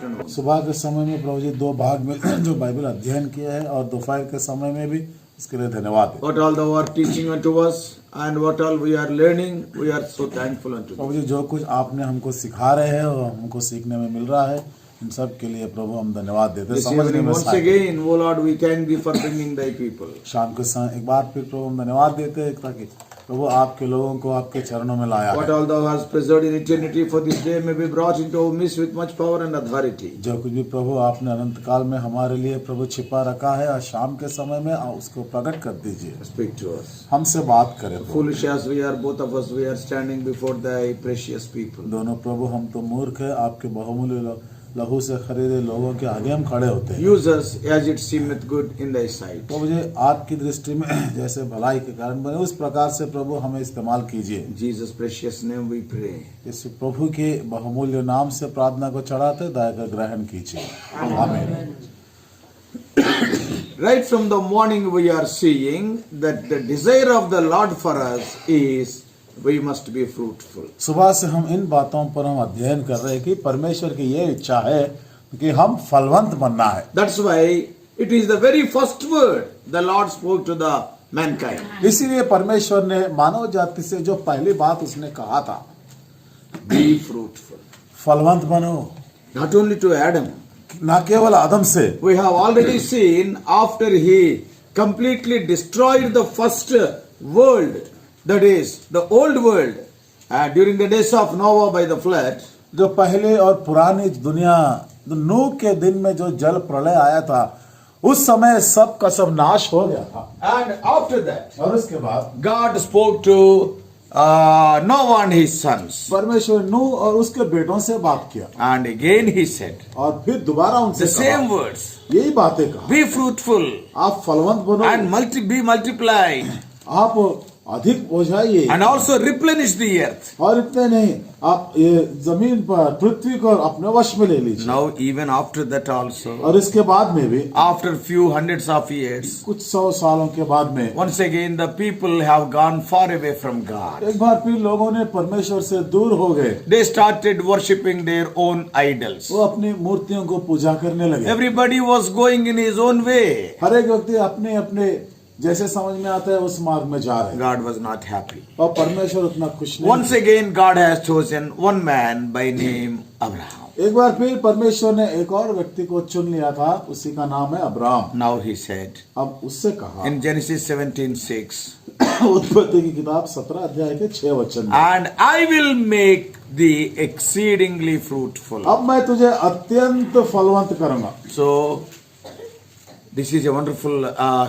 afternoon. सुबह के समय में प्रभु जी 2 भाग में जो बाइबल अध्ययन किया है और दोपहर के समय में भी इसके लिए धन्यवाद है। What all thou art teaching unto us and what all we are learning, we are so thankful unto thee. प्रभु जी जो कुछ आपने हमको सिखा रहे हैं और हमको सीखने में मिल रहा है, इन सब के लिए प्रभु हम धन्यवाद देते हैं। This समझने evening में once again, O Lord, we thank thee for bringing thy people. शाम के समय एक बार फिर प्रभु हम धन्यवाद देते हैं ताकि प्रभु आपके लोगों को आपके चरणों में लाया What है। all thou hast preserved in eternity for this day may be brought into our midst with much power and authority. जो कुछ भी प्रभु आपने अनंत काल में हमारे लिए प्रभु छिपा रखा है, और शाम के समय में उसको प्रकट कर दीजिए, Speak to us. हमसे बात करें प्रभु। Foolish as we are, both of us, we are standing before thy precious people. दोनों प्रभु हम तो मूर्ख है, आपके बहुमूल्य लहू से खरीदे लोगों के आगे हम खड़े होते हैं। Use us as it seemeth good in thy sight. तो मुझे आपकी दृष्टि में जैसे भलाई के कारण बने उस प्रकार से प्रभु हमें इस्तेमाल कीजिए। In Jesus' precious name we pray. इस प्रभु के बहुमूल्य नाम से प्रार्थना को चढ़ाते दया कर ग्रहण कीजिए, आमीन। Right from the morning we are seeing that the desire of the Lord for us is we must be fruitful. सुबह से हम इन बातों पर हम अध्ययन कर रहे हैं कि परमेश्वर की ये इच्छा है कि हम फलवंत बनना है। That's why it is the very first word the Lord spoke to the mankind. इसीलिए परमेश्वर ने मानव जाति से जो पहली बात उसने कहा था, Be fruitful. फलवंत बनो। Not only to Adam. न केवल आदम से, We have already seen after he completely destroyed the first world, that is the old world, during the days of Noah by the flood. जो पहले और पुरानी दुनिया नूह के दिन में जो जल प्रलय आया था, उस समय सब का सब नाश हो गया था। And after that, और उसके बाद God spoke to Noah and his sons. परमेश्वर नूह और उसके बेटों से बात किया, And again he said, और फिर दोबारा उनसे the same कहा, words, यही बातें कहा, be fruitful आप फलवंत बनो and be multiply आप अधिक हो जाइए, and also replenish the earth. और इतने नहीं, आप ये जमीन पर पृथ्वी को अपने वश में ले लीजिए। Now even after that also, और इसके बाद में भी after few hundreds of years, कुछ 100 सालों के बाद में once again the people have gone far away from God. एक बार फिर लोगों ने परमेश्वर से दूर हो गए, They started worshipping their own idols. वो अपनी मूर्तियों को पूजा करने लगे। Everybody was going in his own way. हर एक व्यक्ति अपने अपने जैसे समझ में आता है उस मार्ग में जा रहे हैं, God was not happy. और परमेश्वर उतना खुश नहीं। Once again God has chosen one man by name Abraham. एक बार फिर परमेश्वर ने एक और व्यक्ति को चुन लिया था, उसी का नाम है अब्राहम। Now he said अब उससे कहा in Genesis 17:6, उत्पत्ति की किताब 17 अध्याय के 6 वचन में, and I will make thee exceedingly fruitful. अब मैं तुझे अत्यंत फलवंत करूंगा। So this is a wonderful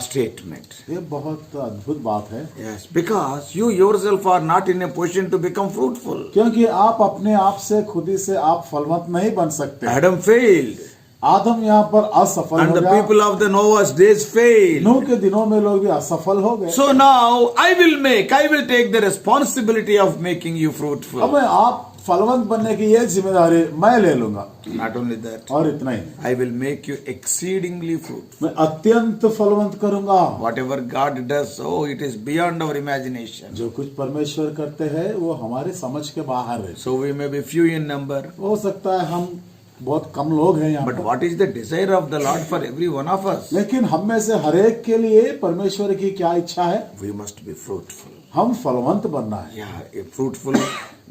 statement. ये बहुत अद्भुत बात है, Yes, because you yourself are not in a position to become fruitful. क्योंकि आप अपने आप से खुद ही से आप फलवंत नहीं बन सकते। Adam failed, आदम यहाँ पर असफल and हो the गया, people of the Noah's days failed. नूह के दिनों में लोग भी असफल हो गए। So now I will take the responsibility of making you अब fruitful. मैं आप फलवंत बनने की ये जिम्मेदारी मैं ले लूंगा, Not only that, और इतना ही I will make you exceedingly fruitful. मैं अत्यंत फलवंत करूंगा। Whatever God does, oh, it is beyond our imagination. जो कुछ परमेश्वर करते हैं वो हमारे समझ के बाहर है। So we may be few in number, हो सकता है हम बहुत कम लोग हैं यहाँ but पर, what is the desire of the Lord for every one of us? लेकिन हम में से हरेक के लिए परमेश्वर की क्या इच्छा है? We must be fruitful. हम फलवंत बनना है। Yeah, fruitful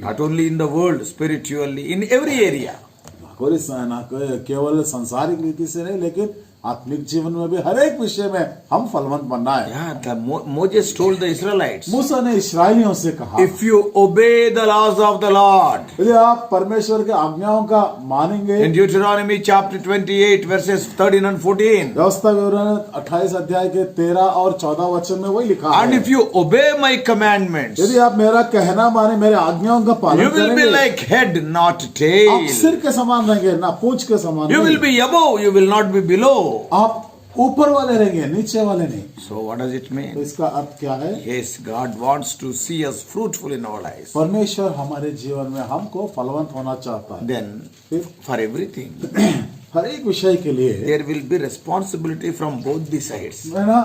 not only in the world, spiritually, in every area. केवल सांसारिक रीति से नहीं, लेकिन आत्मिक जीवन में भी हर एक विषय में हम फलवंत बनना है। Yeah, Moses told the Israelites, मूसा ने इस्राएलियों से कहा, if you obey the laws of the Lord, यदि आप परमेश्वर के आज्ञाओं का मानेंगे, in Deuteronomy chapter 28 verses 13 and 14, व्यवस्था विवरण 28 अध्याय के 13 और 14 वचन में वही लिखा and है, if you obey my commandments, यदि आप मेरा कहना माने, मेरे आज्ञाओं का पालन you will be करेंगे, like head, not आप tail. सिर के समान रहेंगे, ना पूंछ के समान You will नहीं। be above, you will not be below. आप ऊपर वाले रहेंगे, नीचे वाले नहीं। So what does it तो mean? इसका अर्थ क्या है? Yes, God wants to see us fruitful in our lives. परमेश्वर हमारे जीवन में हमको फलवंत होना चाहता है। Then, फिर for everything, हर एक विषय के लिए there will be responsibility from both the sides. है ना,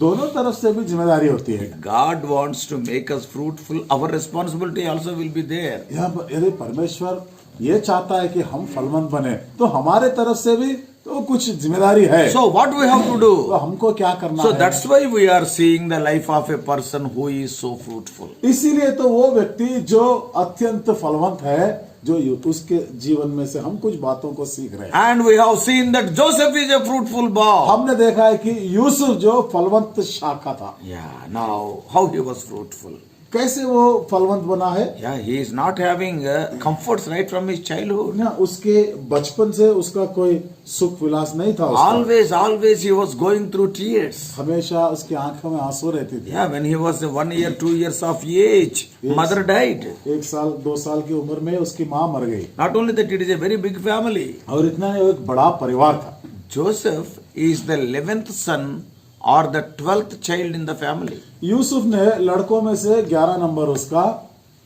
दोनों तरफ से भी जिम्मेदारी होती है। God wants to make us fruitful. Our responsibility also will be there. यहाँ पर यदि परमेश्वर ये चाहता है कि हम फलवंत बने, तो हमारे तरफ से भी तो कुछ जिम्मेदारी है। So what we have to तो do? हमको क्या करना So है? that's why we are seeing the life of a person who is so fruitful. इसीलिए तो वो व्यक्ति जो अत्यंत फलवंत है, जो उसके जीवन में से हम कुछ बातों को सीख रहे हैं। And we have seen that Joseph is a fruitful bough. हमने देखा है कि यूसुफ जो फलवंत शाखा था, Yeah, now how he was fruitful. कैसे वो फलवंत बना है? Yeah, he is not having comforts right from his childhood. ना उसके बचपन से उसका कोई सुख विलास नहीं था उसका। Always he was going through tears. हमेशा उसकी आंखों में आंसू रहती थी। Yeah, when he was 1 year, 2 years of age, mother died. 1 साल 2 साल की उम्र में उसकी माँ मर गई। Not only that, it is a very big family. और इतना नहीं, वो एक बड़ा परिवार था। Joseph is the 11th son or the 12th child in the family. Yusuf ने लड़कों में से 11 नंबर उसका,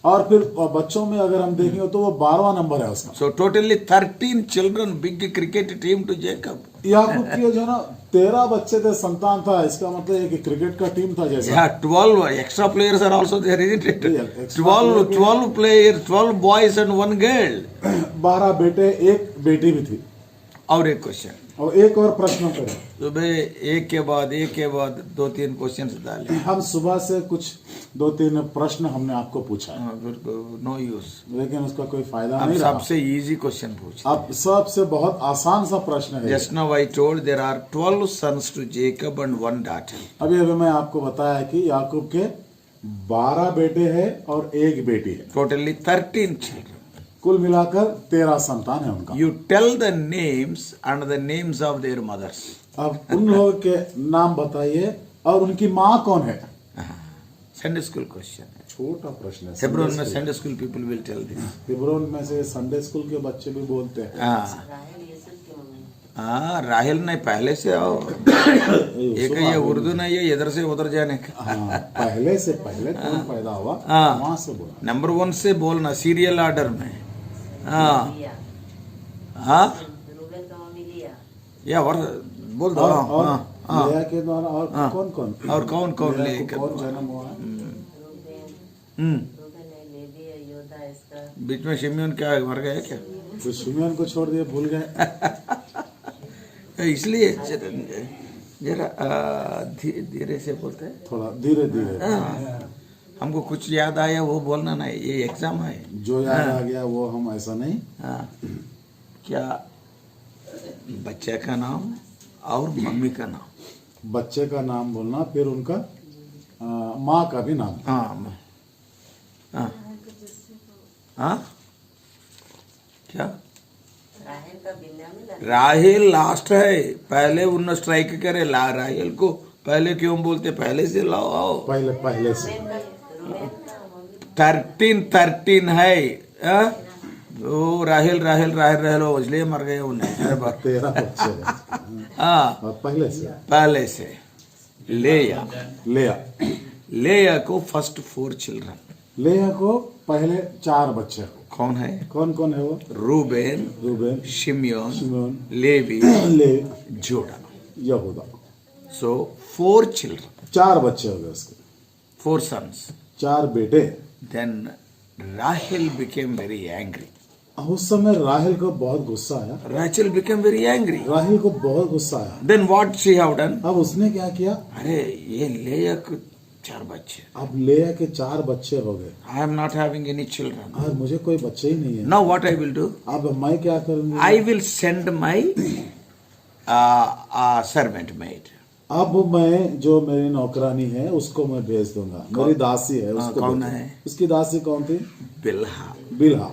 और फिर बच्चों में अगर हम देखेंगे तो वो 12वां नंबर है उसका। So totally 13 children, big cricket team to Jacob. याकूब के जो ना 13 बच्चे थे, संतान था, इसका मतलब एक क्रिकेट का टीम था जैसा। Yeah, 12 extra players are also there, isn't it? Yeah, extra 12 players, 12 boys and 1 girl. 12 बेटे, 1 बेटी भी थी। और एक क्वेश्चन, और एक और प्रश्न करें, सुबह एक के बाद 2-3 क्वेश्चन डाले। हम सुबह से कुछ 2-3 प्रश्न हमने आपको पूछा है, नो यूज, लेकिन उसका कोई फायदा अब नहीं रहा। सबसे इजी क्वेश्चन पूछ। अब सबसे बहुत आसान सा प्रश्न है। Just now I told there are 12 sons to Jacob and 1 daughter. अभी मैं आपको बताया कि याकूब के 12 बेटे हैं और 1 बेटी है। Totally 13 children. कुल मिलाकर 13 संतान है उनका। You tell the names and the names of their mothers. अब उन लोगों के नाम बताइए और उनकी माँ कौन है। Sunday school question. छोटा प्रश्न है। Hebron में Sunday school people will tell this. Hebron में से संडे स्कूल के बच्चे भी बोलते हैं। हाँ, राहेल नहीं, पहले से आओ। एक ये उर्दू नहीं है, इधर से उधर जाने का। हाँ, पहले से पहले कौन पैदा हुआ, हाँ, वहां से बोला। नंबर 1 से बोलना, सीरियल ऑर्डर में। हाँ हाँ, या और बोल दो। और हाँ, लेया के द्वारा और कौन कौन, और कौन कौन लेया ले को कौन जन्म हुआ है? बीच में शिमयोन क्या मर गया क्या? तो शिमयोन को छोड़ दिए, भूल गए। इसलिए जरा धीरे से बोलते हैं, थोड़ा धीरे धीरे। हमको कुछ याद आया वो बोलना नहीं, ये एग्जाम है। जो याद आ गया वो हम ऐसा नहीं। हाँ, क्या बच्चे का नाम और मम्मी का नाम? बच्चे का नाम बोलना, फिर उनका माँ का भी नाम। हाँ हाँ हाँ, क्या राहेल लास्ट है, पहले उन्होंने स्ट्राइक करे। राहेल को पहले क्यों बोलते? पहले से लाओ, आओ पहले से 13 है। वो राहेल हो, इसलिए मर गए उन्हें। 13 बच्चे हैं। हाँ, और पहले से लेया को फर्स्ट 4 चिल्ड्रन। लेया को पहले 4 बच्चे। कौन है? कौन है वो? रूबेन, शिमयोन, लेवी, जोड़ा, यहूदा। सो 4 चिल्ड्रन, 4 बच्चे हो गए उसके, 4 sons. 4 बेटे। Then Rahel became very angry. उस समय राहेल को बहुत गुस्सा आया। Rachel became very angry. राहेल को बहुत गुस्सा आया। Then what she have done? अब उसने क्या किया? अरे ये लेया को 4 बच्चे, अब लेया के 4 बच्चे हो गए। I am not having any children. और मुझे कोई बच्चे ही नहीं है। Now what I will do? अब मैं क्या करूंगी? I will send my servant maid. अब मैं जो मेरी नौकरानी है उसको मैं भेज दूंगा। मेरी दासी है, उसको कौन भेज। है? उसकी दासी कौन थी? बिल्हा.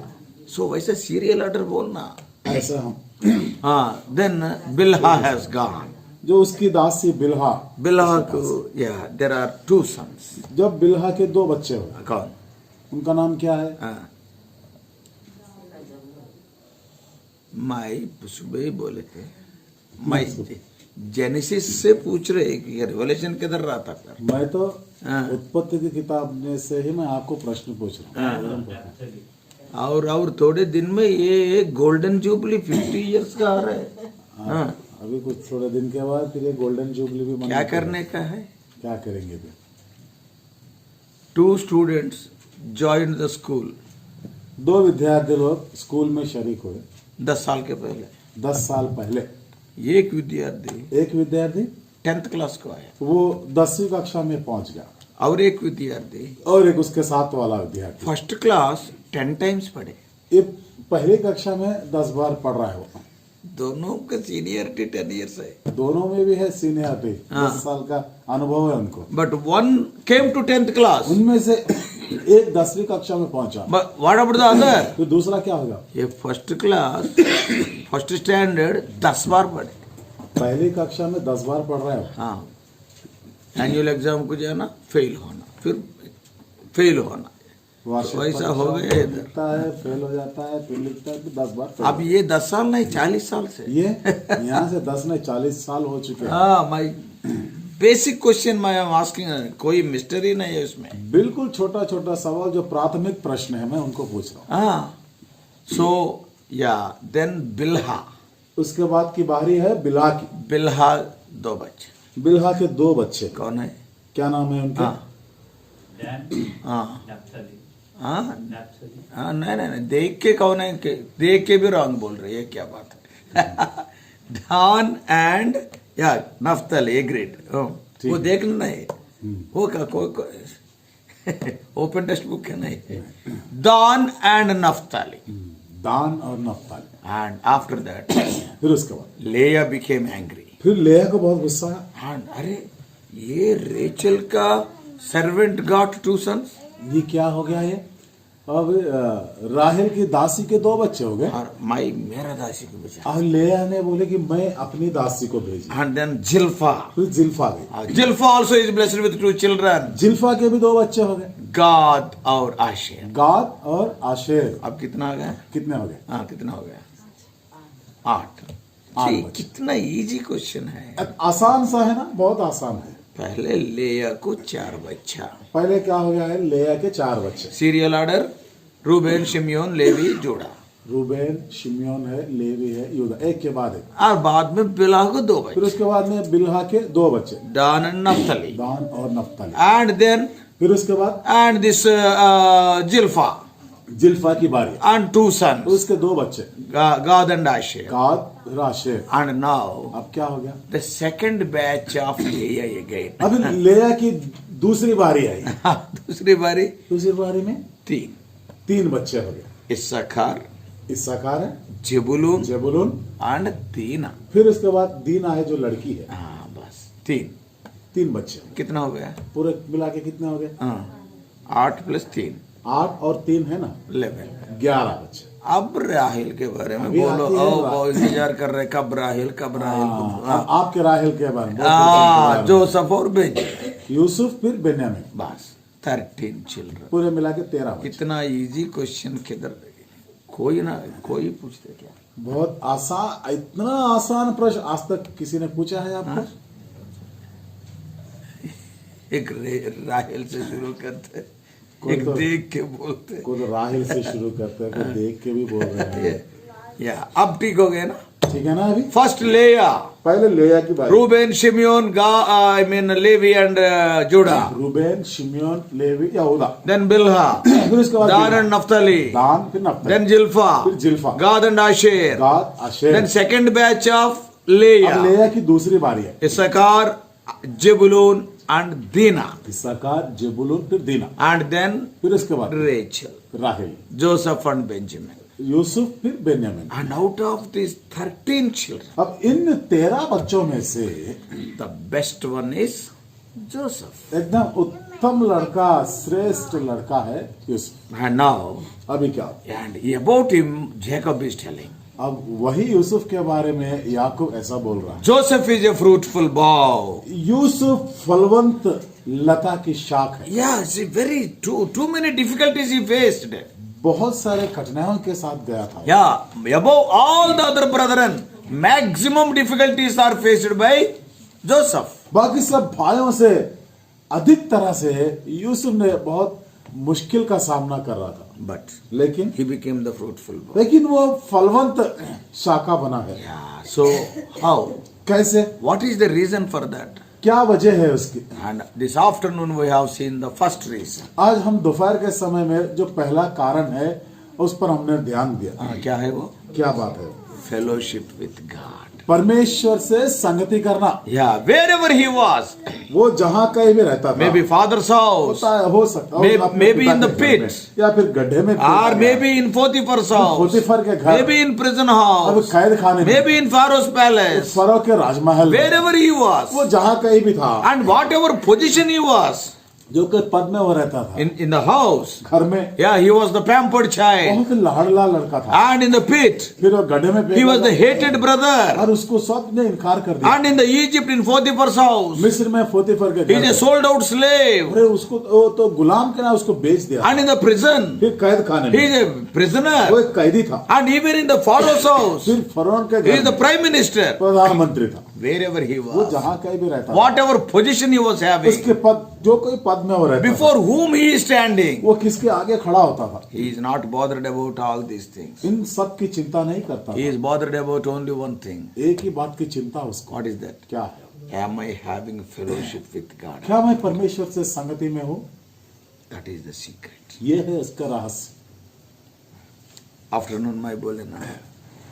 So वैसे सीरियल ऑर्डर बोलना ऐसा हम। हाँ, then Bilha has gone. जो उसकी दासी बिल्हा को, yeah, there are 2 sons. जब बिल्हा के 2 बच्चे हो, कौन? उनका नाम क्या है? हाँ, माई सुबह बोले थे। माई जेनेसिस से पूछ रहे कि रेवलेशन किधर रहा था? मैं तो हाँ। उत्पत्ति की किताब में से ही मैं आपको प्रश्न पूछ रहा हूँ। और थोड़े दिन में ये गोल्डन जुबली 50 इयर्स का आ रहा है। हाँ, अभी कुछ थोड़े दिन के बाद फिर ये गोल्डन जुबली भी क्या करने का है? क्या करेंगे फिर? 2 students joined the school. दो विद्यार्थी लोग स्कूल में शरीक हुए 10 साल के पहले। 10 साल पहले। एक विद्यार्थी एक विद्यार्थी 10th क्लास को आया वो 10वीं कक्षा में पहुंच गया और एक विद्यार्थी और एक उसके साथ वाला विद्यार्थी फर्स्ट क्लास 10 टाइम्स पढ़े। ये पहली कक्षा में 10 बार पढ़ रहा है वो। दोनों का सीनियरिटी 10 इयर्स है, दोनों में भी है सीनियरिटी, 10 साल का अनुभव है उनको। But one came to 10th class. उनमें से एक 10वीं कक्षा में पहुंचा, व्हाट अबाउट द अदर? तो दूसरा क्या होगा? ये फर्स्ट क्लास फर्स्ट स्टैंडर्ड 10 बार पढ़े। पहली कक्षा में 10 बार पढ़ रहा है। हाँ, एनुअल एग्जाम को जाना, फेल होना, फिर फेल होना, वार्षिक वैसा हो परीक्षा गया इधर। लिखता है, फेल हो जाता है, फिर लिखता है, फिर 10 बार फेल अब ये 10 साल नहीं 40 साल से। ये यहाँ से 10 नहीं 40 साल हो चुके हैं। हाँ, माई बेसिक क्वेश्चन मैं आस्किंग, कोई मिस्टरी नहीं है उसमें। बिल्कुल छोटा छोटा सवाल जो प्राथमिक प्रश्न है मैं उनको पूछ रहा हूँ। हाँ, सो या देन बिल्हा। उसके बाद की बारी है बिल्हा की। बिल्हा 2 बच्चे। बिल्हा के 2 बच्चे। कौन है? क्या नाम है उनके? हाँ हाँ हाँ हाँ, नहीं, देख के कौन है? देख के भी रॉन्ग बोल रही है, क्या बात है? डॉन एंड या नफ्ताली, एग्रीड। वो देखना नहीं, वो का कोई ओपन टेक्स्ट बुक है नहीं। Dan and Naphtali. दान और नफ्ताली। एंड आफ्टर दैट फिर उसके बाद लेया बिकेम एंग्री। फिर लेया को बहुत गुस्सा है। एंड अरे, ये रेचल का सर्वेंट गॉट 2 sons। ये क्या हो गया ये? अब राहेल की दासी के 2 बच्चे हो गए और माई मेरा दासी को बचा। और लेया ने बोले कि मैं अपनी दासी को भेजी। And then Zilpah. फिर जिल्फा गई। Zilpah also is blessed with 2 children। Zilpah के भी 2 बच्चे हो गए, गाद और आशेर। गाद और आशेर। अब कितना हो गया? कितने हो गए? हाँ, कितना हो गया? 8। आठ जी, बच्चे। कितना इजी क्वेश्चन है। आसान सा है ना? बहुत आसान है। पहले लेया को 4 बच्चा। पहले क्या हो गया है? लेया के 4 बच्चे। Serial order Reuben, Simeon, levy, जोड़ा। रूबेन, शिमयोन है, लेवी है, यूदा, एक के बाद एक। और बाद में बिल्हा को 2 फिर बच्चे। उसके बाद में बिल्हा के 2 बच्चे, दान एंड नफ्ताली। दान और नफ्ताली। एंड देन फिर उसके बाद एंड दिस जिल्फा जिल्फा की बारी। एंड 2 sons, उसके 2 बच्चे, गाद एंड आशेर। गाद और आशेर। एंड नाउ अब क्या हो गया? द सेकंड बैच ऑफ लेया अगेन। अभी लेया की दूसरी बारी आई। दूसरी बारी दूसरी बारी में 3 बच्चे हो गए। इस्साकार, इस्साकार है, जेबुलून जेबुलून। एंड दीना। फिर उसके बाद दीना है जो लड़की है। हाँ, बस 3 बच्चे हो गए। कितना हो गया? पूरे मिला के कितने हो गए? हाँ, 8 + 3 8 और 3 है ना, 11 बच्चे। अब राहेल के बारे में अभी बोलो। आती है ओ, बात। बहुत इंतजार कर रहे, कब राहेल हाँ, आपके राहेल के बारे में बहुत जोसेफ और बेंजामिन। यूसुफ फिर बेन्यामीन, बस 13 चिल्ड्रन। पूरे मिला के 13 बच्चे। कितना इजी क्वेश्चन, किधर कोई ना कोई पूछते क्या? बहुत आसान, इतना आसान प्रश्न आज तक किसी ने पूछा है आपको? एक राहेल से शुरू करते, कोई एक तो- देख के बोलते। कोई तो राहिल से शुरू करते हैं, कोई देख के भी बोल रहे हैं। या अब ठीक हो गया ना? ठीक है ना? अभी फर्स्ट लेया, पहले लेया की बात। Reuben, Simeon, I mean Levi and Judah. Reuben, Simeon, Levi, यहूदा। देन बिल्हा, फिर उसके बाद दान एंड नफ्ताली। दान, फिर नफ्ताली, देन जिल्फा, फिर जिल्फा, गाद एंड आशेर। गाद, आशेर। देन सेकंड बैच ऑफ अब लेया, लेया की दूसरी बारी है। इस्साकार, जेबुलून एंड दीना। इस्साकार, जेबुलून, फिर दीना। एंड देन फिर उसके बाद रेचल, राहेल, जोसेफ एंड बेंजामिन। यूसुफ, फिर Benjamin. And out of these 13 children, अब इन 13 बच्चों में से the best one is Joseph. एकदम उत्तम लड़का, श्रेष्ठ लड़का है यूसुफ। And now, अभी क्या? and about him, Jacob is telling, अब वही यूसुफ के बारे में याकूब ऐसा बोल रहा है। Joseph is a fruitful bough. Yusuf फलवंत लता की शाख है। Yeah, see, very too many difficulties he faced. बहुत सारे कठिनाइयों के साथ गया था। Yeah, above all the other brethren, maximum difficulties are faced by Joseph. बाकी सब भाइयों से अधिक तरह से यूसुफ ने बहुत मुश्किल का सामना कर रहा था, But लेकिन he became the fruitful bough. लेकिन वो फलवंत शाखा बना है। Yeah, so how? कैसे? What is the reason for that? क्या वजह है उसकी? And this afternoon we have seen the first reason. आज हम दोपहर के समय में जो पहला कारण है उस पर हमने ध्यान दिया। हाँ, क्या है वो? क्या बात है? फेलोशिप विथ गॉड, परमेश्वर से संगति करना। या वेर एवर ही वॉज, वो जहाँ कहीं भी रहता था, मे बी फादर्स हाउस, होता है, हो सकता है अपने मे बी पिता इन द के घर में, पिट, या फिर गड्ढे में, or maybe in Potiphar's house, पोतीफर के घर, maybe in prison अब house, कैद खाने में, maybe in Pharaoh's palace, furrow के राजमहल में, wherever he was, वो जहाँ कहीं भी था, and whatever position he was जो कि पद में वो रहता था, in the house, घर में, yeah, he was the pampered child, बहुत लाडला लड़का था, and in the pit, फिर वो गड्ढे में he was the hated brother, और उसको सब ने इनकार कर दिया, and in the Egypt in Potiphar's house, मिस्र में पोतीफर के he is घर, a sold out slave, अरे उसको वो तो गुलाम के ना उसको बेच दिया, and in the prison, फिर कैद खाने he में, is a वो prisoner, एक कैदी था, and even in the Pharaoh's house, फिर फरोन के he is घर the prime minister, प्रधानमंत्री था, wherever he वो was, जहाँ कहीं भी रहता था, whatever position he was having, उसके पद जो कोई पद में वो रहता था, before whom he is standing, वो किसके आगे खड़ा होता था, he is not bothered about all these things. इन सब की चिंता नहीं करता He था, is bothered about only one thing. एक ही बात की चिंता उसको, What is that? क्या है? Am I having fellowship with God? क्या मैं परमेश्वर से संगति में हूँ? That is the secret. ये है उसका रहस्य। Afternoon में बोले ना,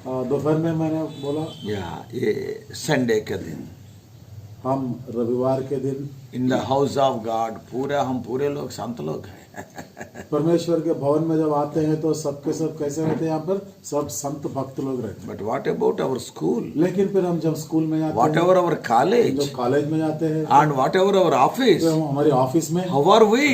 दोपहर में मैंने बोला, या ये संडे के दिन हम रविवार के दिन in the house of God, हम पूरे लोग संत लोग हैं. परमेश्वर के भवन में जब आते हैं तो सबके सब कैसे रहते हैं? यहाँ पर सब संत भक्त लोग रहते हैं। But what about our school? लेकिन फिर हम जब स्कूल में जाते हैं, Whatever our college, जब कॉलेज में जाते हैं, and whatever our office, तो हम हमारे ऑफिस में, how are we?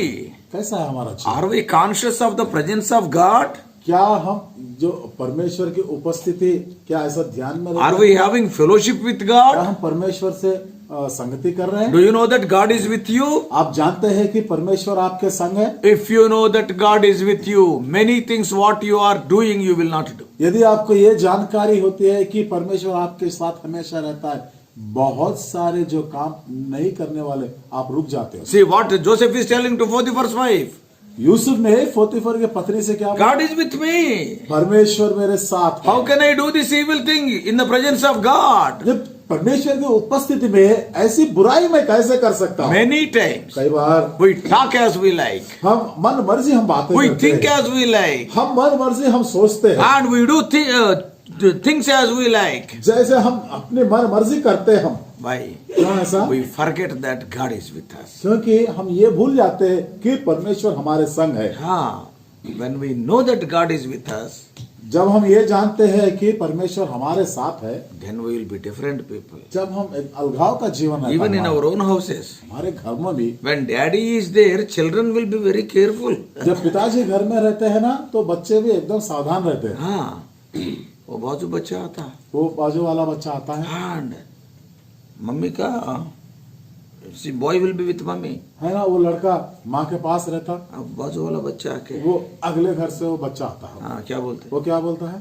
कैसा है हमारा जीवन? Are we conscious of the presence of God? क्या हम जो परमेश्वर की उपस्थिति, क्या ऐसा ध्यान में Are रखते we हैं? having fellowship with क्या God? हम परमेश्वर से संगति कर रहे हैं? Do you know that God is with you? आप जानते हैं कि परमेश्वर आपके संग है? If you know that God is with you, many things what you are doing you will not do. यदि आपको ये जानकारी होती है कि परमेश्वर आपके साथ हमेशा रहता है, बहुत सारे जो काम नहीं करने वाले आप रुक जाते हो। See what Joseph is telling to Potiphar's wife. Yusuf ने पोतीफर के पत्नी से क्या बोला? God is with me. परमेश्वर मेरे साथ है। How can I do this evil thing in the presence of God? जब परमेश्वर की उपस्थिति में ऐसी बुराई में कैसे कर सकता हूँ? Many times कई बार we talk as we like. हम मन मर्जी हम बातें We करते think हैं, as we like. हम मन मर्जी हम सोचते हैं, And we do things as we like. जैसे हम अपने मन मर्जी करते हैं हम। Why? क्यों ऐसा? We forget that God is with us. क्योंकि हम ये भूल जाते हैं कि परमेश्वर हमारे संग है। हाँ, when we know that God is with us, जब हम ये जानते हैं कि परमेश्वर हमारे साथ है, then we will be different people. जब हम एक अलगाव का जीवन रहता Even है in our own houses, हमारे घर में भी, when daddy is there, children will be very careful. जब पिताजी घर में रहते हैं ना, तो बच्चे भी एकदम सावधान रहते हैं। हाँ, वो बाजू बच्चा आता वो बाजू वाला बच्चा आता है, and मम्मी का see boy will be with mummy, है ना, वो लड़का माँ के पास रहता, अब बाजू वाला बच्चा आके वो अगले घर से वो बच्चा आता है, हाँ क्या बोलते वो क्या बोलता है?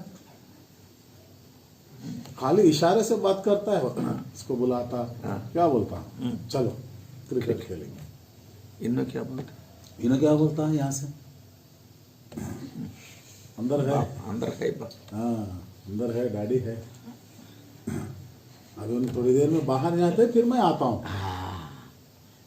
खाली इशारे से बात करता है, इसको बुलाता, क्या बोलता? चलो क्रिकेट खेलेंगे। इनमें क्या बोलते? इन्हें क्या बोलता है? यहाँ से अंदर है, अंदर है हाँ अंदर है, डैडी है, अभी उन थोड़ी देर में बाहर जाते, फिर मैं आता हूँ।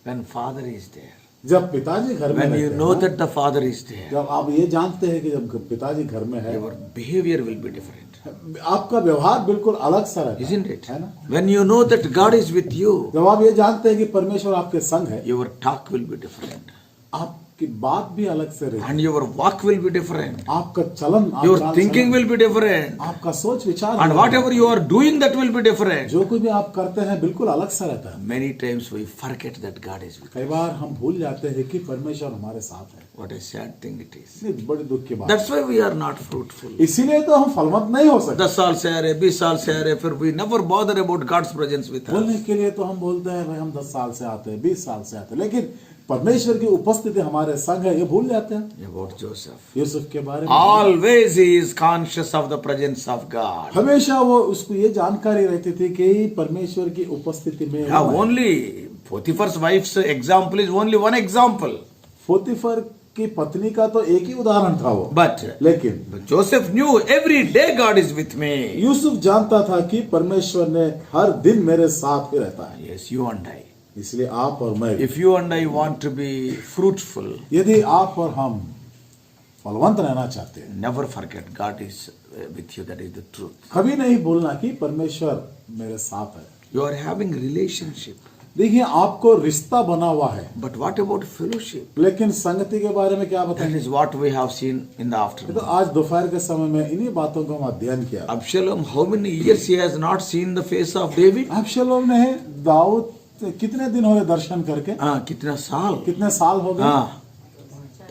when father is there, जब पिताजी घर में when you रहते know हैं ना, that the father is there, जब आप ये जानते हैं कि जब पिताजी घर में है, your behavior will be different, आपका व्यवहार बिल्कुल अलग सा रहता isn't it? है ना? When you know that God is with you, जब आप ये जानते हैं कि परमेश्वर आपके संग है, your talk will be different, आपकी बात भी अलग से रहेगी, and your walk will be different, आपका चलन, your आपका thinking चलन, will be different, आपका सोच विचार, and whatever you are doing that will be different. जो कुछ भी आप करते हैं बिल्कुल अलग सा रहता है। Many times we forget that God is with us. कई बार हम भूल जाते हैं कि परमेश्वर हमारे साथ है। What a sad thing it is. इतनी बड़ी दुख की बात। That's why we are not fruitful. इसीलिए तो हम फलवंत नहीं हो सकते। 10 साल से आ रहे, 20 साल से आ रहे, फिर we never bother about God's presence with us. बोलने के लिए तो हम बोलते हैं भाई हम 10 साल से आते हैं, 20 साल से आते हैं, लेकिन परमेश्वर की उपस्थिति हमारे संग है ये भूल जाते हैं। About Joseph, यूसुफ के बारे में always he is conscious of the presence of God. हमेशा वो उसको ये जानकारी रहती थी कि परमेश्वर की उपस्थिति में Yeah, वो है। only Potiphar's wife's example is only one example. पोतीफर की पत्नी का तो एक ही उदाहरण था वो, But लेकिन Joseph knew every day God is with me. Yusuf जानता था कि परमेश्वर ने हर दिन मेरे साथ ही रहता है। Yes, you and I. इसलिए आप और मैं, If you and I want to be fruitful, यदि आप और हम फलवंत रहना चाहते हैं। Never forget, God is with you. That is the truth. कभी नहीं भूलना कि परमेश्वर मेरे साथ है। You are having relationship. देखिए आपको रिश्ता बना हुआ है, But what about fellowship? लेकिन संगति के बारे में क्या That बताएंगे? is what we have seen in the तो afternoon. आज दोपहर के समय में इन्हीं बातों को हम अध्ययन किया। Absalom, how many years he has not seen the face of David? अबशालोम ने दाऊद कितने दिन हो गए दर्शन करके? कितना साल? कितने साल हो गए?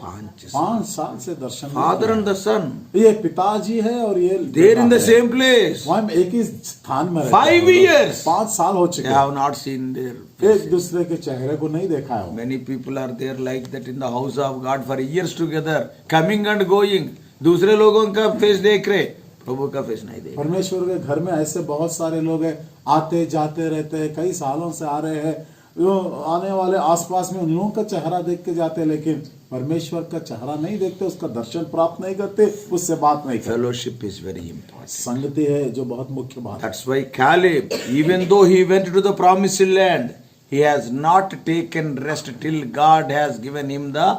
5 साल से दर्शन नहीं Father किया। and the son, ये पिताजी है और ये they are in the बेटा है। same place. वहाँ हम एक ही स्थान में रहते 5 हैं। years. 5 साल हो They चुके हैं। have not seen their एक दूसरे के चेहरे को नहीं देखा है। Many people are there like that in the house of God for years together, coming and going. दूसरे लोगों का फेस देख रहे, प्रभु का फेस नहीं देख रहे। परमेश्वर के घर में ऐसे बहुत सारे लोग हैं, आते जाते रहते हैं, कई सालों से आ रहे हैं। जो आने वाले आसपास में उन लोगों का चेहरा देख के जाते हैं, लेकिन परमेश्वर का चेहरा नहीं देखते, उसका दर्शन प्राप्त नहीं करते, उससे बात नहीं करते। Fellowship is very important. संगति है जो बहुत मुख्य बात है। That's why Caleb, even though he went to the promised land, he has not taken rest till God has given him the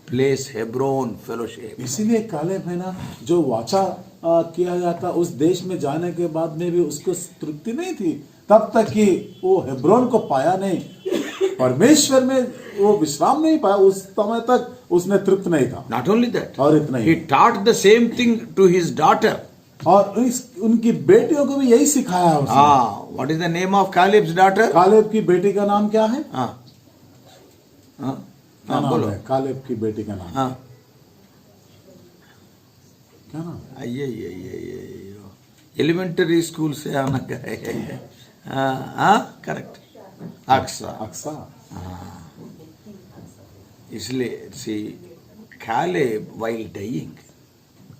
place Hebron fellowship. इसीलिए कालेब है ना, जो वाचा किया जाता उस देश में जाने के बाद में भी उसको तृप्ति नहीं थी, तब तक कि वो हेब्रोन को पाया नहीं, परमेश्वर में वो विश्राम नहीं पाया, उस समय तक उसने तृप्त नहीं था। Not only that, और इतना ही, he taught the same thing to his daughter. और उनकी बेटियों को भी यही सिखाया है उसने। What is the name of Caleb's daughter? Caleb की बेटी का नाम क्या है? क्या नाम बोलो। है कालेब की बेटी का नाम? क्या नाम है? ये एलिमेंटरी स्कूल से आना है। करेक्ट, अक्सा। अक्सा। इसलिए सी Caleb while dying,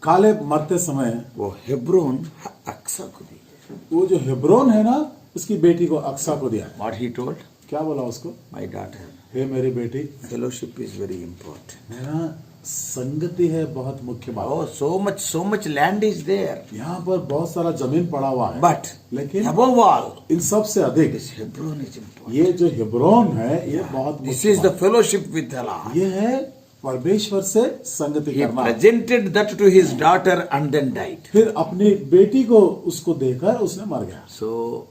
कालेब मरते समय वो हेब्रोन अक्सा को दी। वो जो हेब्रोन है ना, उसकी बेटी को अक्सा को दिया। What he told? क्या बोला उसको? My daughter, हे मेरी बेटी, fellowship is very important. मेरा संगति है बहुत मुख्य बात। Oh, so much land is there. यहाँ पर बहुत सारा जमीन पड़ा हुआ है, But लेकिन above all, इन सब से अधिक this Hebron is important. ये जो हेब्रोन है ये बहुत This मुख्य is the बात fellowship with Allah. है। ये है परमेश्वर से संगति He करना। presented that to his daughter and then died. फिर अपनी बेटी को उसको देकर उसने मर गया। So,